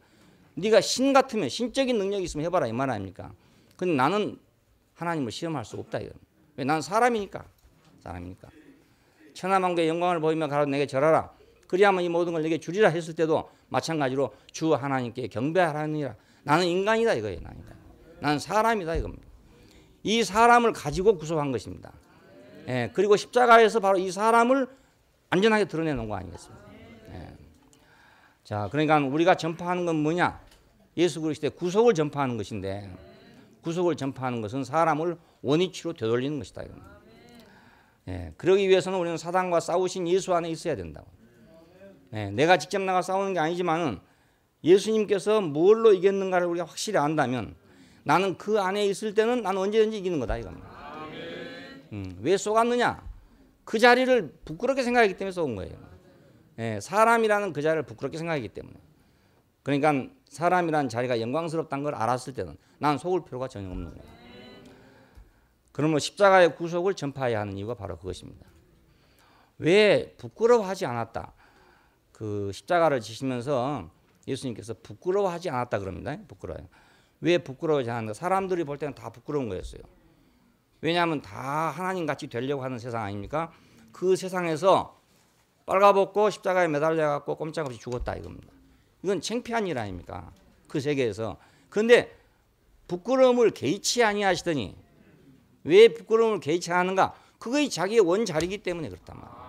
네가 신 같으면 신적인 능력이 있으면 해봐라 이 말 아닙니까? 근데 나는 하나님을 시험할 수 없다 이거예요. 왜? 난 사람이니까. 천하만국의 영광을 보이며 가로되 내게 절하라. 그리하면 이 모든 걸 내게 주리라 했을 때도 마찬가지로 주 하나님께 경배하라니라. 나는 인간이다 이거예요. 나는 사람이다 이겁니다. 이 사람을 가지고 구속한 것입니다. 예, 그리고 십자가에서 바로 이 사람을 완전하게 드러내놓은 거 아니겠습니까? 예. 자, 그러니까 우리가 전파하는 건 뭐냐? 예수 그리스도의 구속을 전파하는 것인데, 구속을 전파하는 것은 사람을 원위치로 되돌리는 것이다 이겁니다. 예, 그러기 위해서는 우리는 사단과 싸우신 예수 안에 있어야 된다고. 예, 내가 직접 나가 싸우는 게 아니지만은 예수님께서 뭘로 이겼는가를 우리가 확실히 안다면 나는 그 안에 있을 때는 나는 언제든지 이기는 거다 이겁니다. 왜 쏘갔느냐? 그 자리를 부끄럽게 생각하기 때문에 쏘은 거예요. 예, 사람이라는 그 자리를 부끄럽게 생각하기 때문에. 그러니까 사람이라는 자리가 영광스럽다는 걸 알았을 때는 난 속을 필요가 전혀 없는 거예요. 그러므로 십자가의 구속을 전파해야 하는 이유가 바로 그것입니다. 왜 부끄러워하지 않았다? 그 십자가를 지시면서 예수님께서 부끄러워하지 않았다 그럽니다. 부끄러워요. 왜 부끄러워하지 않았나? 사람들이 볼 때는 다 부끄러운 거였어요. 왜냐하면 다 하나님같이 되려고 하는 세상 아닙니까? 그 세상에서 빨가벗고 십자가에 매달려갖고 꼼짝없이 죽었다 이겁니다. 이건 창피한 일 아닙니까? 그 세계에서. 그런데 부끄러움을 개의치 아니하시더니 왜 부끄러움을 개의치 않는가? 그것이 자기의 원자리이기 때문에 그렇단 말이에요.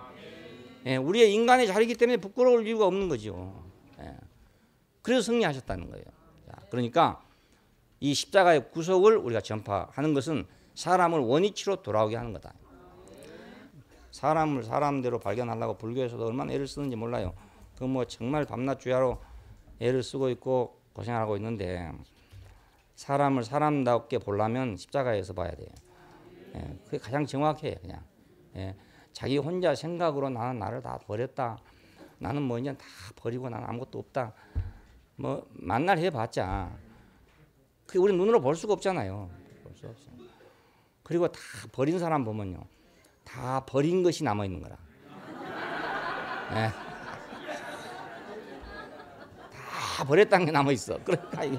예, 우리의 인간의 자리이기 때문에 부끄러울 이유가 없는 거죠. 예, 그래서 승리하셨다는 거예요. 자, 그러니까 이 십자가의 구속을 우리가 전파하는 것은 사람을 원위치로 돌아오게 하는 거다. 사람을 사람대로 발견하려고 불교에서도 얼마나 애를 쓰는지 몰라요. 그 뭐 정말 밤낮 주야로 애를 쓰고 있고 고생하고 있는데 사람을 사람답게 보려면 십자가에서 봐야 돼요. 예, 그게 가장 정확해요. 그냥 예, 자기 혼자 생각으로 나는 나를 다 버렸다. 나는 뭐 이제 다 버리고 나는 아무것도 없다. 뭐 만날 해봤자 그 우리 눈으로 볼 수가 없잖아요. 볼 수 없어요. 그리고 다 버린 사람 보면요, 다 버린 것이 남아 있는 거라. 예. 다 버렸다는 게 남아 있어. 그러니까 이게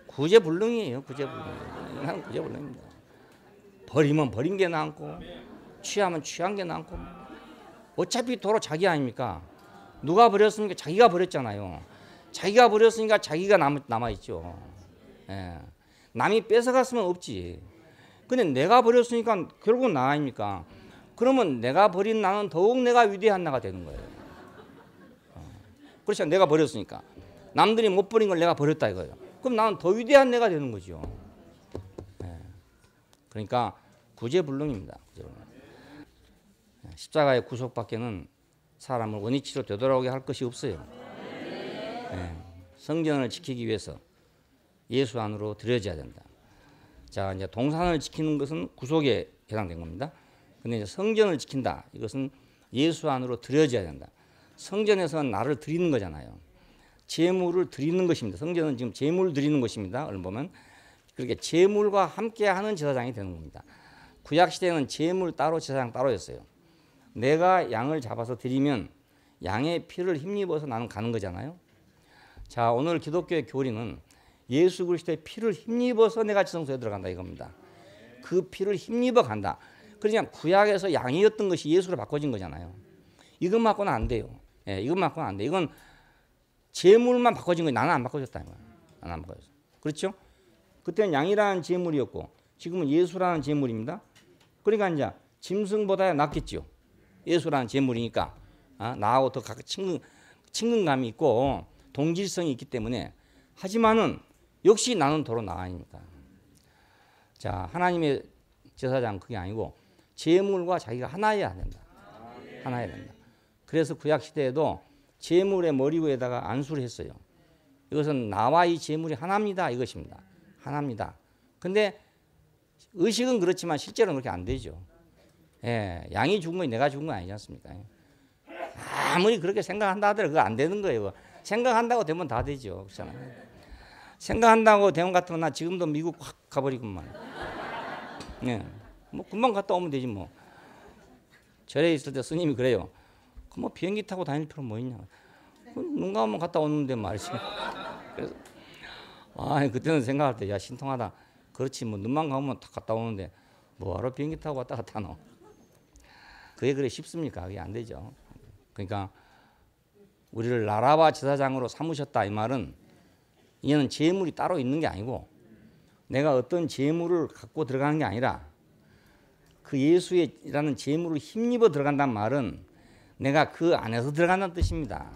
구제불능이에요. 구제불능. 나는 구제불능입니다. 버리면 버린 게 남고, 취하면 취한 게 남고. 어차피 도로 자기 아닙니까? 누가 버렸으니까 자기가 버렸잖아요. 자기가 버렸으니까 자기가 남아 있죠. 예. 남이 뺏어갔으면 없지. 근데 내가 버렸으니까 결국은 나 아닙니까? 그러면 내가 버린 나는 더욱 내가 위대한 나가 되는 거예요. 그렇죠. 내가 버렸으니까. 남들이 못 버린 걸 내가 버렸다 이거예요. 그럼 나는 더 위대한 내가 되는 거죠. 예. 그러니까 구제불능입니다. 구제불능. 십자가의 구속밖에는 사람을 원위치로 되돌아오게 할 것이 없어요. 예. 성전을 지키기 위해서 예수 안으로 들여져야 된다. 자, 이제 동산을 지키는 것은 구속에 해당된 겁니다. 근데 이제 성전을 지킨다. 이것은 예수 안으로 들여져야 된다. 성전에서는 나를 드리는 거잖아요. 제물을 드리는 것입니다. 성전은 지금 제물 드리는 것입니다. 얼른 보면 그렇게 제물과 함께하는 제사장이 되는 겁니다. 구약 시대는 제물 따로 제사장 따로였어요. 내가 양을 잡아서 드리면 양의 피를 힘입어서 나는 가는 거잖아요. 자, 오늘 기독교의 교리는 예수 그리스도의 피를 힘입어서 내가 지성소에 들어간다 이겁니다. 그 피를 힘입어 간다. 그냥 구약에서 양이었던 것이 예수로 바꿔진 거잖아요. 이것 맞고는 안 돼요. 예, 이것 맞고는 안 돼. 이건 제물만 바꿔진 거예요. 나는 안 바꿔졌다 이거야. 나는 안 바꿔졌어. 그렇죠? 그때는 양이라는 제물이었고 지금은 예수라는 제물입니다. 그러니까 이제 짐승보다 낫겠죠. 예수라는 제물이니까 나하고 더 친근감이 있고 동질성이 있기 때문에. 하지만은 역시 나는 도로 나 아닙니까? 자, 하나님의 제사장 그게 아니고 제물과 자기가 하나여야 된다. 하나여야 된다. 그래서 구약 시대에도 제물의 머리 위에다가 안수를 했어요. 이것은 나와 이 제물이 하나입니다. 이것입니다. 하나입니다. 근데 의식은 그렇지만 실제로는 그렇게 안 되죠. 예, 양이 죽은 건 내가 죽은 건 아니지 않습니까? 아무리 그렇게 생각한다 하더라도 그거 안 되는 거예요. 생각한다고 되면 다 되죠. 그렇잖아요. 생각한다고 되면 같으면 나 지금도 미국 확 가버리구만. 예, 뭐 금방 갔다 오면 되지 뭐. 절에 있을 때 스님이 그래요. 그 뭐 비행기 타고 다닐 필요 뭐 있냐. 눈 감으면 갔다 오는데 말이지. 그래서 그때는 생각할 때 야 신통하다. 그렇지 뭐 눈만 감으면 다 갔다 오는데 뭐하러 비행기 타고 왔다 갔다 하노. 그게 그래 쉽습니까? 그게 안 되죠. 그러니까 우리를 나라와 제사장으로 삼으셨다 이 말은 이는 재물이 따로 있는 게 아니고 내가 어떤 재물을 갖고 들어가는 게 아니라 그 예수라는 재물을 힘입어 들어간다는 말은 내가 그 안에서 들어간다는 뜻입니다.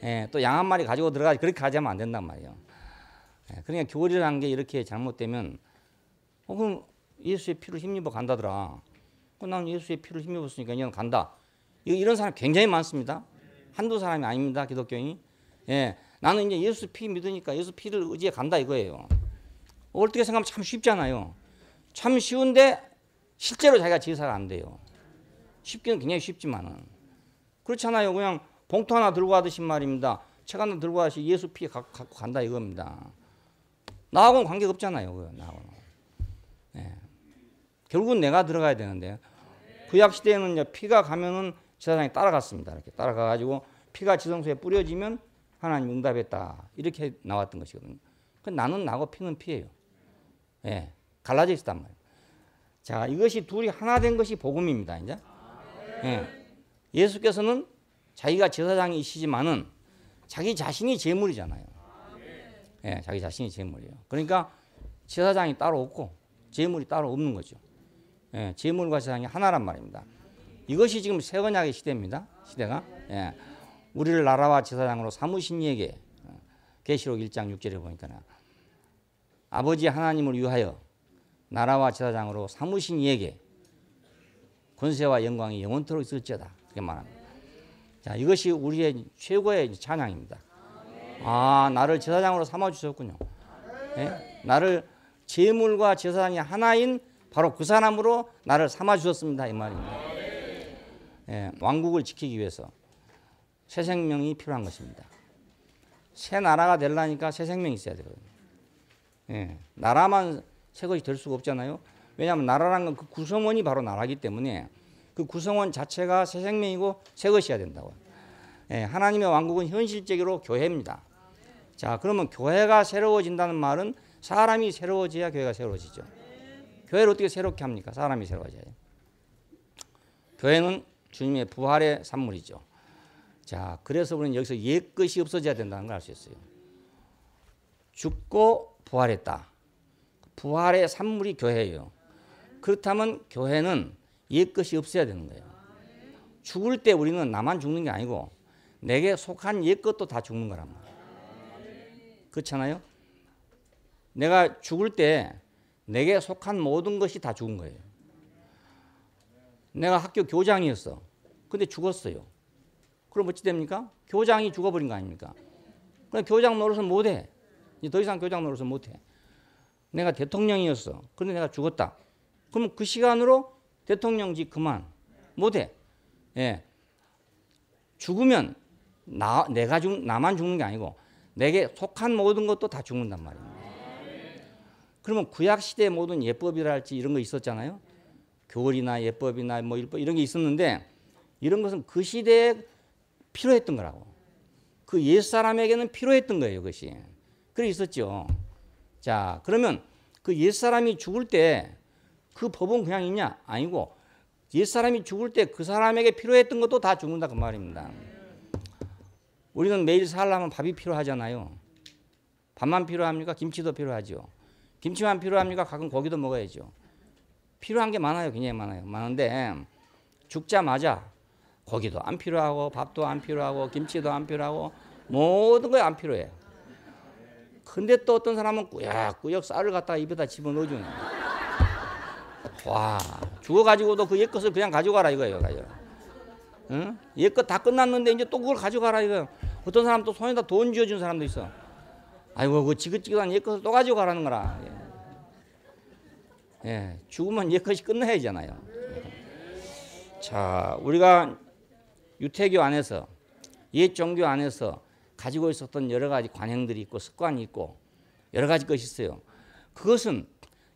예, 또 양 한 마리 가지고 들어가지 그렇게 하자면 안 된단 말이에요. 예, 그러니까 교리라는 게 이렇게 잘못되면 그럼 예수의 피를 힘입어 간다더라. 나는 예수의 피를 힘입었으니까 이제는 간다. 이런 사람 굉장히 많습니다. 한두 사람이 아닙니다. 기독교인이. 예, 나는 이제 예수 피 믿으니까 예수 피를 의지해 간다 이거예요. 어떻게 생각하면 참 쉽잖아요. 참 쉬운데 실제로 자기가 제사가 안 돼요. 쉽기는 굉장히 쉽지만은 그렇잖아요. 그냥 봉투 하나 들고 가듯이 말입니다. 책 하나 들고 가듯이 예수 피 갖고 간다 이겁니다. 나하고는 관계가 없잖아요. 나하고는. 예. 결국은 내가 들어가야 되는데 구약 시대에는 이제 피가 가면은 제사장이 따라갔습니다. 이렇게 따라가가지고 피가 지성소에 뿌려지면 하나님 응답했다 이렇게 나왔던 것이거든요. 나는 나고 피는 피예요. 예, 갈라져 있었단 말이에요. 자, 이것이 둘이 하나 된 것이 복음입니다. 이제 예. 예수께서는 자기가 제사장이시지만은 자기 자신이 제물이잖아요. 예, 자기 자신이 제물이에요. 그러니까 제사장이 따로 없고 제물이 따로 없는 거죠. 예, 제물과 제사장이 하나란 말입니다. 이것이 지금 새 언약의 시대입니다. 시대가. 예. 우리를 나라와 제사장으로 삼으신 이에게 계시록 1장 6절에 보니까 아버지 하나님을 위하여 나라와 제사장으로 삼으신 이에게 권세와 영광이 영원토록 있을지어다. 그렇게 말합니다. 자, 이것이 우리의 최고의 찬양입니다. 아, 나를 제사장으로 삼아 주셨군요. 예? 나를 제물과 제사장이 하나인 바로 그 사람으로 나를 삼아 주셨습니다. 이 말입니다. 예, 왕국을 지키기 위해서 새 생명이 필요한 것입니다. 새 나라가 되려니까 새 생명이 있어야 되거든요. 예, 나라만 새 것이 될 수가 없잖아요. 왜냐하면 나라라는 건 그 구성원이 바로 나라이기 때문에 그 구성원 자체가 새 생명이고 새 것이어야 된다고. 예, 하나님의 왕국은 현실적으로 교회입니다. 자, 그러면 교회가 새로워진다는 말은 사람이 새로워져야 교회가 새로워지죠. 교회를 어떻게 새롭게 합니까? 사람이 새로워져요. 교회는 주님의 부활의 산물이죠. 자, 그래서 우리는 여기서 옛것이 없어져야 된다는 걸 알 수 있어요. 죽고 부활했다. 부활의 산물이 교회예요. 그렇다면 교회는 옛것이 없어야 되는 거예요. 죽을 때 우리는 나만 죽는 게 아니고 내게 속한 옛것도 다 죽는 거란 말이에요. 그렇잖아요? 내가 죽을 때 내게 속한 모든 것이 다 죽은 거예요. 내가 학교 교장이었어. 근데 죽었어요. 그럼 어찌 됩니까? 교장이 죽어버린 거 아닙니까? 그럼 교장 노릇은 못해. 이제 더 이상 교장 노릇은 못해. 내가 대통령이었어. 그런데 내가 죽었다. 그럼 그 시간으로 대통령직 그만. 못해. 예. 죽으면 나만 죽는 게 아니고 내게 속한 모든 것도 다 죽는단 말입니다. 그러면 구약 시대의 모든 예법이랄지 이런 거 있었잖아요. 교리나 예법이나 뭐 이런 게 있었는데 이런 것은 그 시대에 필요했던 거라고. 그 옛사람에게는 필요했던 거예요, 그것이. 그래 있었죠. 자, 그러면 그 옛사람이 죽을 때 그 법은 그냥 있냐? 아니고 옛사람이 죽을 때 그 사람에게 필요했던 것도 다 죽는다 그 말입니다. 우리는 매일 살려면 밥이 필요하잖아요. 밥만 필요합니까? 김치도 필요하죠. 김치만 필요합니까? 가끔 고기도 먹어야죠. 필요한 게 많아요. 굉장히 많아요. 많은데 죽자마자 고기도 안 필요하고 밥도 안 필요하고 김치도 안 필요하고 모든 게 안 필요해요. 근데 또 어떤 사람은 꾸역꾸역 쌀을 갖다가 입에다 집어넣어주는 거예요. 와, 죽어가지고도 그 옛것을 그냥 가져가라 이거예요. 응? 옛것 다 끝났는데 이제 또 그걸 가져가라 이거예요. 어떤 사람 또 손에다 돈 쥐어준 사람도 있어. 아이고 그 지긋지긋한 옛것을 또 가져가라는 거라. 예, 죽으면 옛것이 끝나야 하잖아요. 자, 우리가 유태교 안에서 옛 종교 안에서 가지고 있었던 여러 가지 관행들이 있고 습관이 있고 여러 가지 것이 있어요. 그것은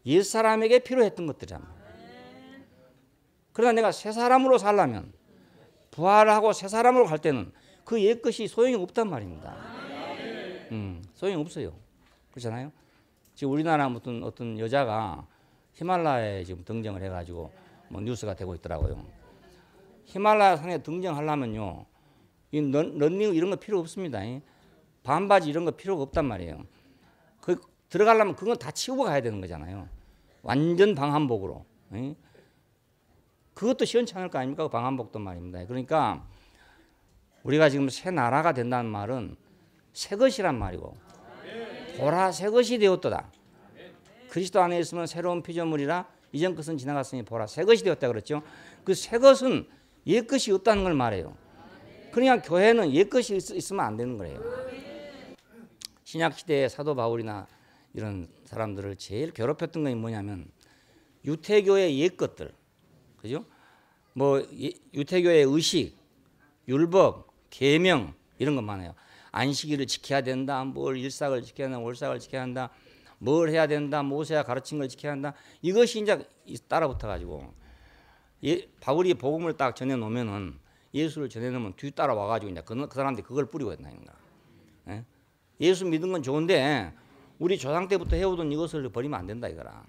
옛 사람에게 필요했던 것들이랍니다. 그러나 내가 새 사람으로 살려면 부활하고 새 사람으로 갈 때는 그 옛 것이 소용이 없단 말입니다. 소용이 없어요. 그렇잖아요. 지금 우리나라 어떤 여자가 히말라야에 지금 등정을 해가지고 뭐 뉴스가 되고 있더라고요. 히말라야 산에 등정하려면요, 이 런닝 이런 거 필요 없습니다. 반바지 이런 거 필요가 없단 말이에요. 들어가려면 그건 다 치우고 가야 되는 거잖아요. 완전 방한복으로. 그것도 시원치 않을 거 아닙니까? 방한복도 말입니다. 그러니까 우리가 지금 새 나라가 된다는 말은 새 것이란 말이고 보라 새 것이 되었도다. 그리스도 안에 있으면 새로운 피조물이라 이전 것은 지나갔으니 보라 새 것이 되었다 그랬죠. 그 새 것은 옛 것이 없다는 걸 말해요. 그러니까 교회는 옛 것이 있으면 안 되는 거예요. 신약 시대의 사도 바울이나 이런 사람들을 제일 괴롭혔던 것이 뭐냐면 유태교의 옛 것들, 그죠? 뭐 유태교의 의식, 율법, 계명 이런 것 많아요. 안식일을 지켜야 된다, 뭘 일삭을 지켜야 한다, 월삭을 지켜야 한다, 뭘 해야 된다, 모세가 가르친 걸 지켜야 한다. 이것이 이제 따라붙어 가지고 바울이 복음을 딱 전해 놓으면은 예수를 전해 놓으면 뒤 따라와 가지고 이제 그 사람들이 그걸 뿌리고 있다는 거야. 예수 믿은 건 좋은데 우리 조상 때부터 해오던 이것을 버리면 안 된다 이거라.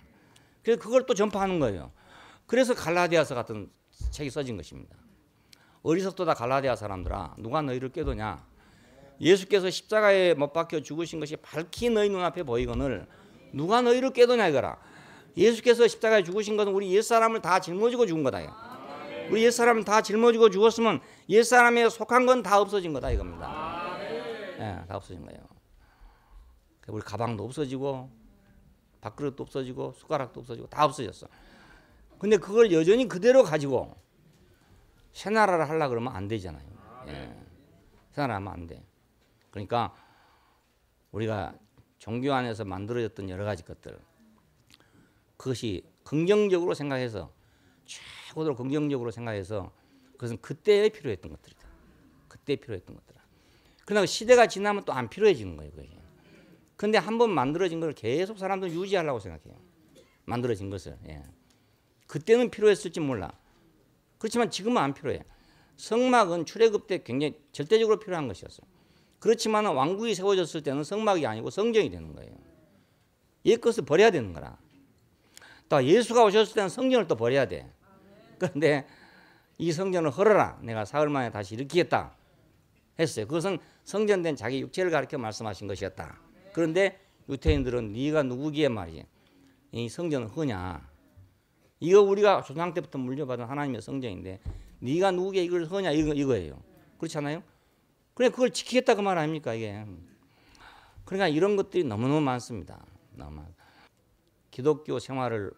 그래서 그걸 또 전파하는 거예요. 그래서 갈라디아서 같은 책이 써진 것입니다. 어리석도다 갈라디아 사람들아, 누가 너희를 깨도냐? 예수께서 십자가에 못 박혀 죽으신 것이 밝히 너희 눈앞에 보이거늘 누가 너희를 깨도냐 이거라. 예수께서 십자가에 죽으신 것은 우리 옛사람을 다 짊어지고 죽은 거다. 우리 옛사람을 다 짊어지고 죽었으면 옛사람에 속한 건 다 없어진 거다 이겁니다. 다 없어진 거예요. 우리 가방도 없어지고 밥그릇도 없어지고 숟가락도 없어지고 다 없어졌어. 근데 그걸 여전히 그대로 가지고 새 나라를 하려고 그러면 안 되잖아요. 새 나라 하면 안 돼. 그러니까 우리가 종교 안에서 만들어졌던 여러 가지 것들, 그것이 긍정적으로 생각해서 최고로 긍정적으로 생각해서 그것은 그때에 필요했던 것들이다. 그때 필요했던 것들이다. 그러나 시대가 지나면 또 안 필요해지는 거예요. 그게. 근데 한번 만들어진 걸 계속 사람들은 유지하려고 생각해요. 만들어진 것을. 그때는 필요했을지 몰라. 그렇지만 지금은 안 필요해. 성막은 출애굽 때 굉장히 절대적으로 필요한 것이었어요. 그렇지만 왕국이 세워졌을 때는 성막이 아니고 성전이 되는 거예요. 옛 것을 버려야 되는 거라. 또 예수가 오셨을 때는 성전을 또 버려야 돼. 그런데 이 성전을 헐어라. 내가 사흘 만에 다시 일으키겠다 했어요. 그것은 성전된 자기 육체를 가리켜 말씀하신 것이었다. 그런데 유태인들은 네가 누구기에 말이지 이 성전을 허냐. 이거 우리가 조상 때부터 물려받은 하나님의 성전인데 네가 누구기에 이걸 허냐 이거예요. 그렇지 않아요? 그래 그걸 지키겠다 그 말 아닙니까 이게. 그러니까 이런 것들이 너무너무 많습니다. 너무. 기독교 생활을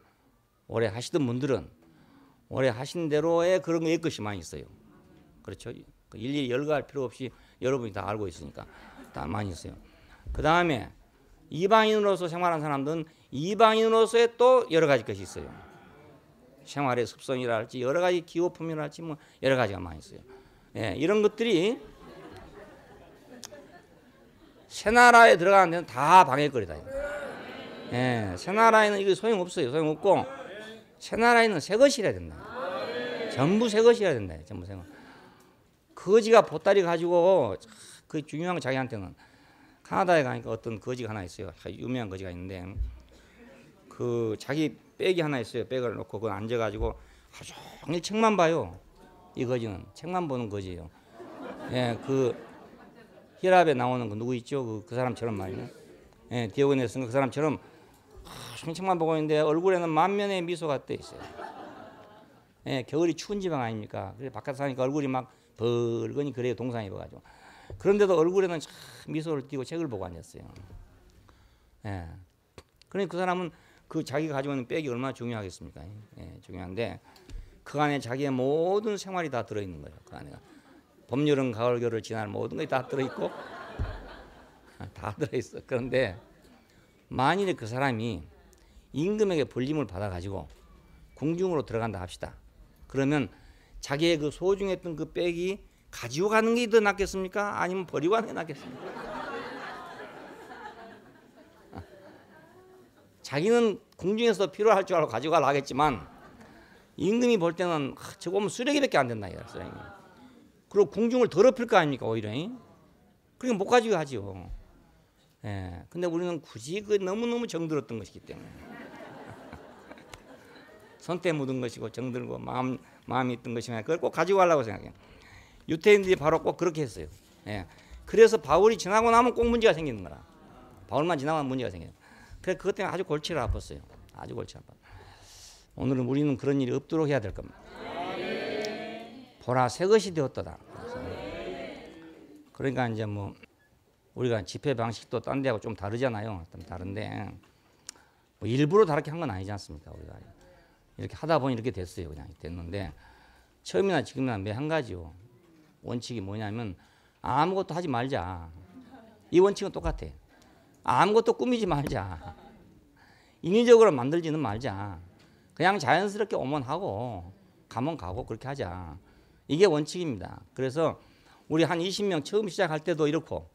오래 하시던 분들은 오래 하신 대로의 그런 옛 것이 많이 있어요. 그렇죠? 일일이 열거할 필요 없이 여러분이 다 알고 있으니까 다 많이 있어요. 그 다음에 이방인으로서 생활한 사람들은 이방인으로서의 또 여러 가지 것이 있어요. 생활의 습성이라 할지 여러 가지 기호품이라 할지 뭐 여러 가지가 많이 있어요. 이런 것들이 새 나라에 들어가는 데는 다 방해거리다. 새 나라에는 이거 소용없어요. 소용없고 새 나라에는 새 것이라 된다. 전부 새 것이라 된다. 전부 새 것. 거지가 보따리 가지고 그 중요한 거 자기한테는 카나다에 가니까 어떤 거지가 하나 있어요. 유명한 거지가 있는데 그 자기 백이 하나 있어요. 백을 놓고 그 앉아가지고 하루 종일 책만 봐요. 이 거지는 책만 보는 거지예요. 그 히랍에 나오는 그 누구 있죠? 그 사람처럼 말이네. 디오게네스 그 사람처럼 하루 종일 책만 보고 있는데 얼굴에는 만면의 미소가 떠 있어요. 겨울이 추운 지방 아닙니까? 그래서 바깥에 사니까 얼굴이 막 벌거니 그래요. 동상 입어가지고. 그런데도 얼굴에는 참 미소를 띠고 책을 보고 앉았어요. 그러니 그 사람은 그 자기가 가지고 있는 백이 얼마나 중요하겠습니까? 중요한데 그 안에 자기의 모든 생활이 다 들어있는 거예요. 그 안에 봄, 여름, 가을, 겨울을 지날 모든 것이 다 들어있고 다 들어있어. 그런데 만일에 그 사람이 임금에게 불림을 받아가지고 궁중으로 들어간다 합시다. 그러면 자기의 그 소중했던 그 백이 가지고 가는 게 더 낫겠습니까? 아니면 버리고 가는 게 낫겠습니까? 자기는 궁중에서 필요할 줄 알고 가지고 가려 하겠지만 임금이 볼 때는 저거 보면 쓰레기밖에 안 된다. 쓰레기. 그리고 궁중을 더럽힐 거 아닙니까 오히려. 그러니까 못 가지고 하죠. 근데 우리는 굳이 그 너무너무 정들었던 것이기 때문에 손때 묻은 것이고 정들고 마음이 있던 것이면 그걸 꼭 가지고 가려고 생각해요. 유태인들이 바로 꼭 그렇게 했어요. 그래서 바울이 지나고 나면 꼭 문제가 생기는 거라. 바울만 지나면 문제가 생겨요. 그래 그것 때문에 아주 골치를 아팠어요. 아주 골치 아파. 오늘은 우리는 그런 일이 없도록 해야 될 겁니다. 보라 새 것이 되었도다. 그러니까 이제 뭐 우리가 집회 방식도 딴 데하고 좀 다르잖아요. 좀 다른데 뭐 일부러 다르게 한 건 아니지 않습니까? 우리가 이렇게 하다 보니 이렇게 됐어요. 그냥 됐는데 처음이나 지금이나 매 한 가지요. 원칙이 뭐냐면 아무것도 하지 말자. 이 원칙은 똑같아. 아무것도 꾸미지 말자. 인위적으로 만들지는 말자. 그냥 자연스럽게 오면 하고 가면 가고 그렇게 하자. 이게 원칙입니다. 그래서 우리 한 20명 처음 시작할 때도 이렇고,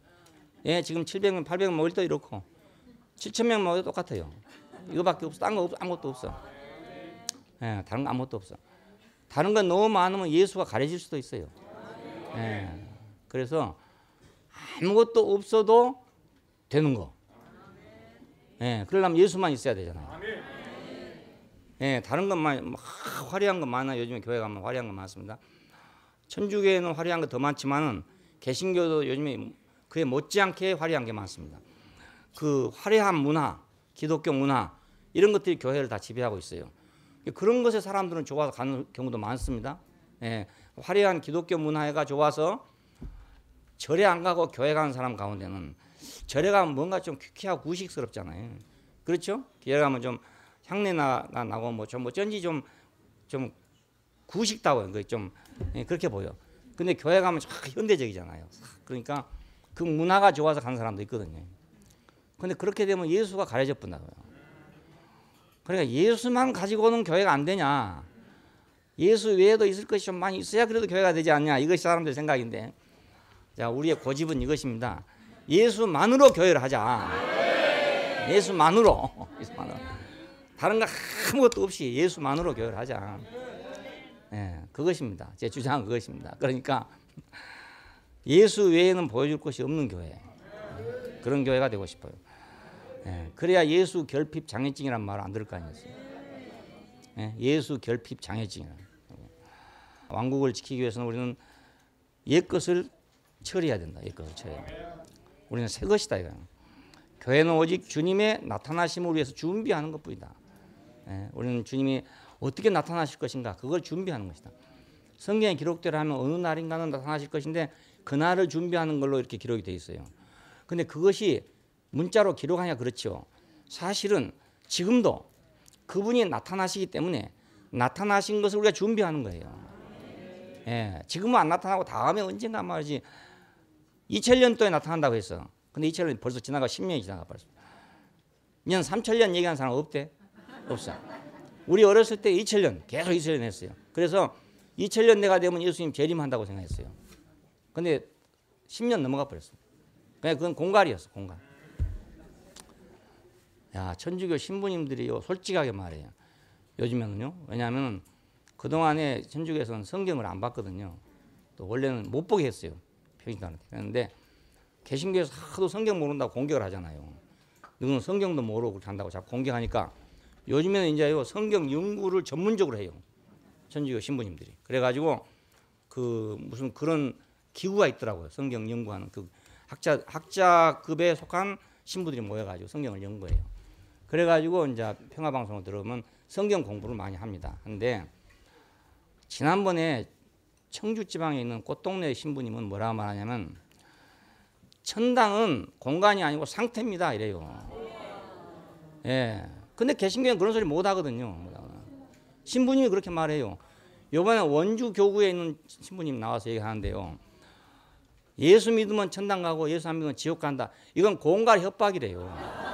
예, 지금 700명, 800명 모일 때도 이렇고, 7,000명 모여도 똑같아요. 이거밖에 없어. 딴 거 아무것도 없어. 예, 다른 거 아무것도 없어. 다른 건 너무 많으면 예수가 가려질 수도 있어요. 예, 그래서 아무것도 없어도 되는 거. 예, 그러려면 예수만 있어야 되잖아요. 예, 다른 것만 막 화려한 거 많아요. 요즘에 교회 가면 화려한 거 많습니다. 천주교에는 화려한 거 더 많지만은 개신교도 요즘에 그에 못지않게 화려한 게 많습니다. 그 화려한 문화, 기독교 문화 이런 것들이 교회를 다 지배하고 있어요. 그런 것에 사람들은 좋아서 가는 경우도 많습니다. 예, 화려한 기독교 문화가 좋아서 절에 안 가고 교회 가는 사람 가운데는 절에 가면 뭔가 좀 퀴퀴하고 구식스럽잖아요. 그렇죠? 교회 가면 좀 향내나 나고 뭐 좀 어쩐지 좀 구식다워요. 좀 그렇게 보여. 근데 교회 가면 참 현대적이잖아요. 그러니까 그 문화가 좋아서 가는 사람도 있거든요. 근데 그렇게 되면 예수가 가려져 본다고요. 그러니까 예수만 가지고는 교회가 안 되냐. 예수 외에도 있을 것이 좀 많이 있어야 그래도 교회가 되지 않냐. 이것이 사람들 생각인데, 자, 우리의 고집은 이것입니다. 예수만으로 교회를 하자. 예수만으로. 다른 거 아무것도 없이 예수만으로 교회를 하자. 예, 그것입니다. 제 주장은 그것입니다. 그러니까 예수 외에는 보여줄 것이 없는 교회, 그런 교회가 되고 싶어요. 예, 그래야 예수 결핍 장애증이란 말을 안 들을 거 아니겠어요. 예, 예수 결핍 장애증이란. 왕국을 지키기 위해서는 우리는 옛 것을 처리해야 된다. 옛 것을 처리해야 된다. 우리는 새 것이다 이거야. 교회는 오직 주님의 나타나심을 위해서 준비하는 것뿐이다. 예, 우리는 주님이 어떻게 나타나실 것인가 그걸 준비하는 것이다. 성경에 기록대로 하면 어느 날인가는 나타나실 것인데 그날을 준비하는 걸로 이렇게 기록이 되어 있어요. 근데 그것이 문자로 기록하냐 그렇죠. 사실은 지금도 그분이 나타나시기 때문에 나타나신 것을 우리가 준비하는 거예요. 예, 지금은 안 나타나고 다음에 언젠가 말이지 2000년도에 나타난다고 했어. 근데 2000년 벌써 지나가 10년이 지나가 버렸어. 년 3000년 얘기하는 사람 없대? 없어. 우리 어렸을 때 2000년 계속 2000년 했어요. 그래서 2000년 내가 되면 예수님 재림한다고 생각했어요. 근데 10년 넘어가 버렸어. 그냥 그건 공갈이었어. 공갈. 야, 천주교 신부님들이요 솔직하게 말해요. 요즘에는요. 왜냐하면 그동안에 천주교에서는 성경을 안 봤거든요. 또 원래는 못 보게 했어요. 표신단한테. 그런데 개신교에서 하도 성경 모른다고 공격을 하잖아요. 누구는 성경도 모르고 그렇게 한다고 자꾸 공격하니까 요즘에는 이제요 성경 연구를 전문적으로 해요. 천주교 신부님들이. 그래가지고 그 무슨 그런 기구가 있더라고요. 성경 연구하는 그 학자급에 속한 신부들이 모여가지고 성경을 연구해요. 그래가지고 이제 평화방송을 들어오면 성경 공부를 많이 합니다. 근데 지난번에 청주 지방에 있는 꽃동네 신부님은 뭐라고 말하냐면 천당은 공간이 아니고 상태입니다 이래요. 예. 근데 개신교는 그런 소리 못 하거든요. 신부님이 그렇게 말해요. 이번에 원주 교구에 있는 신부님 나와서 얘기하는데요. 예수 믿으면 천당 가고 예수 안 믿으면 지옥 간다. 이건 공갈 협박이래요.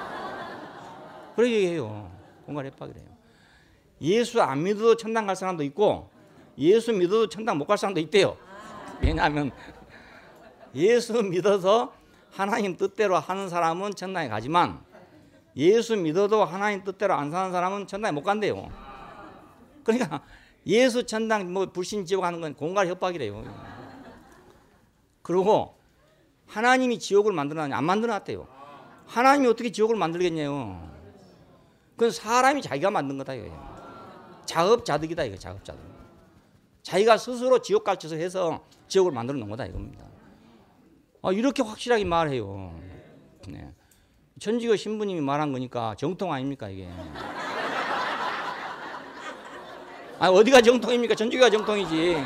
그렇게 얘기해요. 공갈 협박이래요. 예수 안 믿어도 천당 갈 사람도 있고 예수 믿어도 천당 못 갈 사람도 있대요. 왜냐하면 예수 믿어서 하나님 뜻대로 하는 사람은 천당에 가지만 예수 믿어도 하나님 뜻대로 안 사는 사람은 천당에 못 간대요. 그러니까 예수 천당 뭐 불신 지옥 하는 건 공갈 협박이래요. 그리고 하나님이 지옥을 만들어놨냐? 안 만들어놨대요. 하나님이 어떻게 지옥을 만들겠냐요. 그건 사람이 자기가 만든 거다 이거예요. 자업자득이다 이거. 자업자득. 자기가 스스로 지옥 갈짓을 해서 지옥을 만들어 놓은 거다 이겁니다. 이렇게 확실하게 말해요. 네. 천주교 신부님이 말한 거니까 정통 아닙니까 이게? 아니 어디가 정통입니까? 천주교가 정통이지.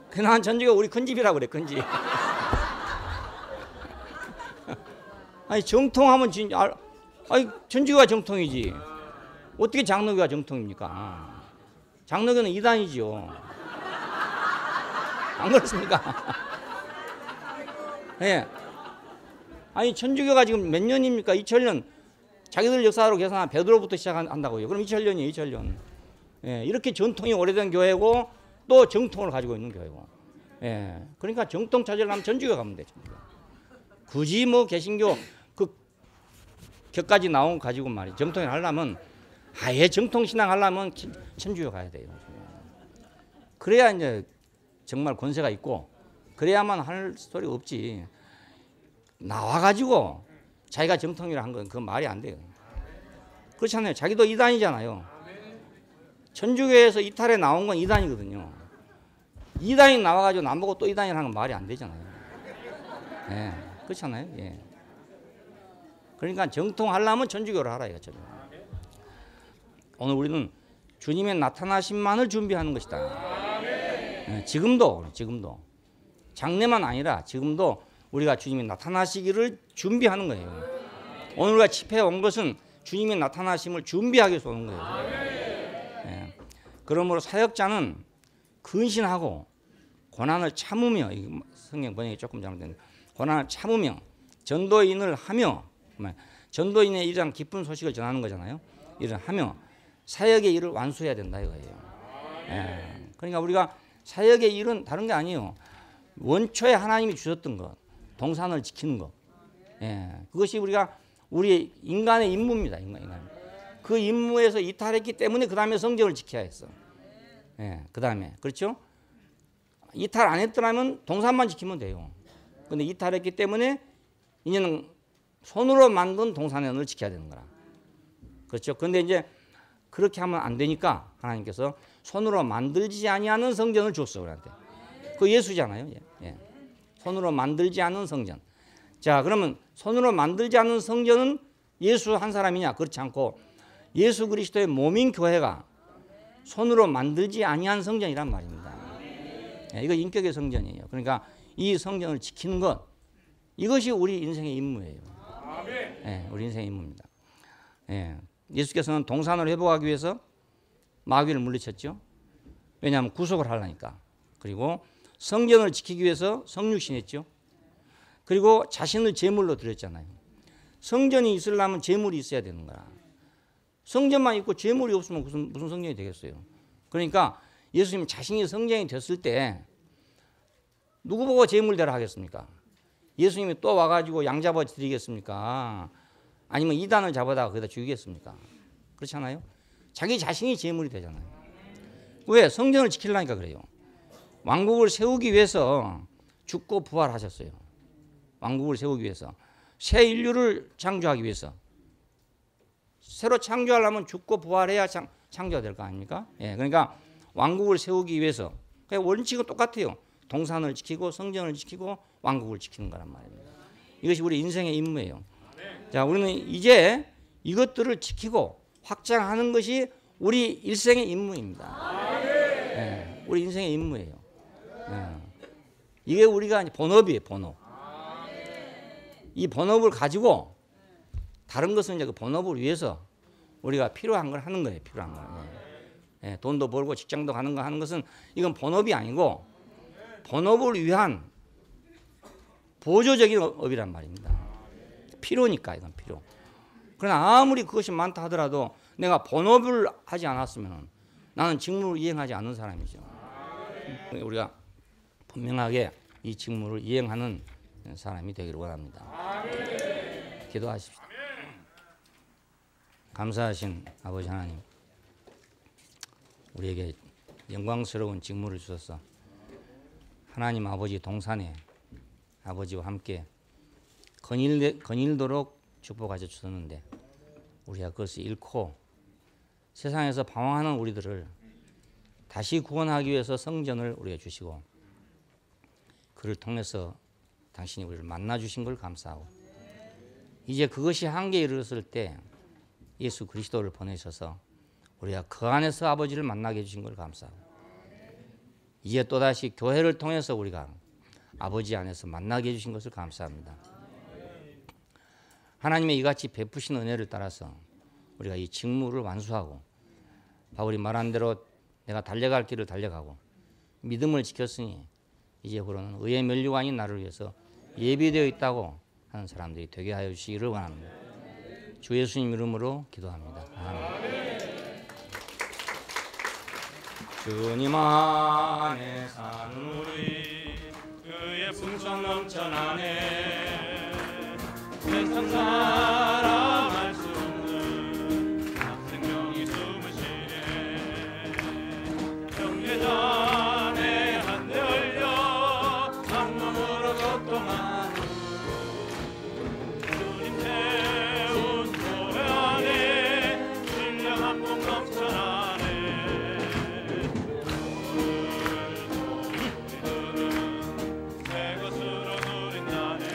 그난 천주교 우리 큰 집이라고 그래, 큰 집. 아니 정통하면 진짜 아니 천주교가 정통이지. 어떻게 장로교가 정통입니까? 장로교는 이단이죠. 안 그렇습니까? 예. 아니 천주교가 지금 몇 년입니까? 2000년. 자기들 역사로 계산하면 베드로부터 시작한다고요. 그럼 2000년이에요, 2000년. 예. 이렇게 전통이 오래된 교회고 또 정통을 가지고 있는 교회고. 예. 그러니까 정통 찾으려면 천주교 가면 돼. 천주교. 굳이 뭐 개신교 그 격까지 나온 거 가지고 말이야. 정통을 하려면 아예 정통 신앙 하려면 천주교 가야 돼요. 그래야 이제 정말 권세가 있고 그래야만 할 소리 없지. 나와가지고 자기가 정통이라 한 건 그건 말이 안 돼요. 그렇잖아요. 자기도 이단이잖아요. 천주교에서 이탈에 나온 건 이단이거든요. 이단이 나와가지고 나보고 또 이단이라는 건 말이 안 되잖아요. 예, 그렇잖아요. 예. 그러니까 정통하려면 천주교를 하라 이거죠. 오늘 우리는 주님의 나타나심만을 준비하는 것이다. 예, 지금도 장래만 아니라 지금도 우리가 주님이 나타나시기를 준비하는 거예요. 오늘 우리가 집회에 온 것은 주님의 나타나심을 준비하기 위해서 오는 거예요. 예. 그러므로 사역자는 근신하고 고난을 참으며, 성경 번역이 조금 잘못됐는데, 고난을 참으며 전도인을 하며, 전도인의 일이란 기쁜 소식을 전하는 거잖아요. 일을 하며 사역의 일을 완수해야 된다 이거예요. 예. 그러니까 우리가 사역의 일은 다른 게 아니에요. 원초에 하나님이 주셨던 것, 동산을 지키는 것. 예. 그것이 우리 인간의 임무입니다. 인간. 그 임무에서 이탈했기 때문에 그 다음에 성경을 지켜야 했어. 예. 그 다음에 그렇죠? 이탈 안 했더라면 동산만 지키면 돼요. 근데 이탈했기 때문에 이제는 손으로 만든 동산의 언을 지켜야 되는 거라. 그렇죠? 근데 이제 그렇게 하면 안 되니까 하나님께서 손으로 만들지 아니하는 성전을 줬어 우리한테. 그 예수잖아요. 예. 손으로 만들지 않은 성전. 자, 그러면 손으로 만들지 않은 성전은 예수 한 사람이냐? 그렇지 않고 예수 그리스도의 몸인 교회가 손으로 만들지 아니한 성전이란 말입니다. 예, 이거 인격의 성전이에요. 그러니까 이 성전을 지키는 것, 이것이 우리 인생의 임무예요. 예, 우리 인생의 임무입니다. 예, 예수께서는 동산을 회복하기 위해서 마귀를 물리쳤죠. 왜냐하면 구속을 하려니까. 그리고 성전을 지키기 위해서 성육신했죠. 그리고 자신을 제물로 드렸잖아요. 성전이 있으려면 제물이 있어야 되는 거라. 성전만 있고 제물이 없으면 무슨 성전이 되겠어요. 그러니까 예수님 자신이 성전이 됐을 때 누구 보고 제물대로 하겠습니까? 예수님이 또 와가지고 양 잡아 드리겠습니까? 아니면 이단을 잡아다가 거기다 죽이겠습니까? 그렇잖아요. 자기 자신이 제물이 되잖아요. 왜? 성전을 지키려니까 그래요. 왕국을 세우기 위해서 죽고 부활하셨어요. 왕국을 세우기 위해서. 새 인류를 창조하기 위해서. 새로 창조하려면 죽고 부활해야 창조가 될 거 아닙니까? 예, 그러니까 왕국을 세우기 위해서. 원칙은 똑같아요. 동산을 지키고 성전을 지키고 왕국을 지키는 거란 말입니다. 이것이 우리 인생의 임무예요. 자, 우리는 이제 이것들을 지키고 확장하는 것이 우리 일생의 임무입니다. 예, 우리 인생의 임무예요. 예. 이게 우리가 본업이에요, 본업. 이 본업을 가지고 다른 것은 이제 그 본업을 위해서 우리가 필요한 걸 하는 거예요, 필요한 거. 예. 예, 돈도 벌고 직장도 가는 거 하는 것은 이건 본업이 아니고 본업을 위한 보조적인 업이란 말입니다. 필요니까 이건 필요. 그러나 아무리 그것이 많다 하더라도 내가 본업을 하지 않았으면 나는 직무를 이행하지 않는 사람이죠. 우리가 분명하게 이 직무를 이행하는 사람이 되기를 원합니다. 기도하십시오. 감사하신 아버지 하나님, 우리에게 영광스러운 직무를 주셔서 하나님 아버지 동산에 아버지와 함께 거닐도록 축복하셔 주셨는데 우리가 그것을 잃고 세상에서 방황하는 우리들을 다시 구원하기 위해서 성전을 우리가 주시고 그를 통해서 당신이 우리를 만나 주신 걸 감사하고 이제 그것이 한계에 이르렀을 때 예수 그리스도를 보내셔서 우리가 그 안에서 아버지를 만나게 해주신 걸 감사합니다. 이제 또다시 교회를 통해서 우리가 아버지 안에서 만나게 해주신 것을 감사합니다. 하나님의 이같이 베푸신 은혜를 따라서 우리가 이 직무를 완수하고 바울이 말한 대로 내가 달려갈 길을 달려가고 믿음을 지켰으니 이제부로는 의의 면류관이 나를 위해서 예비되어 있다고 하는 사람들이 되게 하여 주시기를 원합니다. 주 예수님 이름으로 기도합니다. 아멘. 주님 안에 사는 우리 그의 풍성 넘쳐나네. 세상 사람 알 수 없는 생명이 숨으시네. 경계단에 한데 얼려 악몽으로 고통하는 주님 태운 교회 안에 신령한 복 넘쳐나네. 우리들은 새 것으로 누린다네.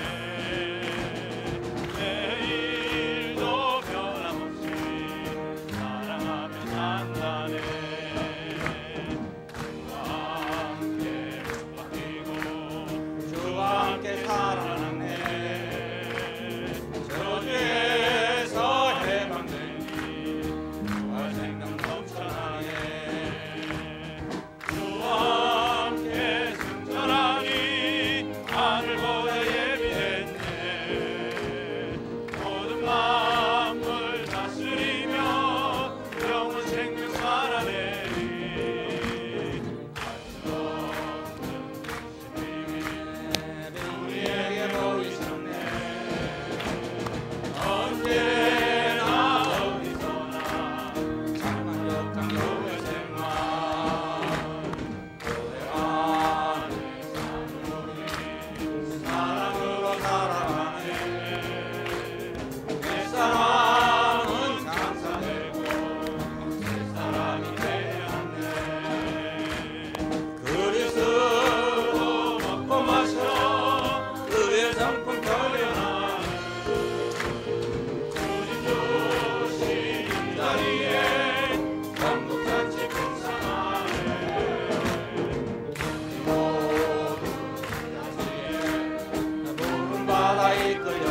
내일도 변함없이 사랑하며 산다네. 주와 함께 바뀌고 주와 함께 살아나네. 저주에서 해방되니 주와 생명 넘쳐나네. 주와 함께 승천하니 하늘보다 예비했네. 모든 만물 다스리며 영원 생명 살아내리. 우리에게 보이셨네. 언제나 어디서나 장만 역장 교회 생활. 교회 안에 사는 우리 사랑으로 살아가네. 내 사랑은 장사되고 새 사람이 되야 하네. 그리스도 먹고 마셔 그의 성품 결연하네. 주님 주신 이 자리에 전국 잔치 풍성하네. 모든 잔치에 푸른 바다 이끌려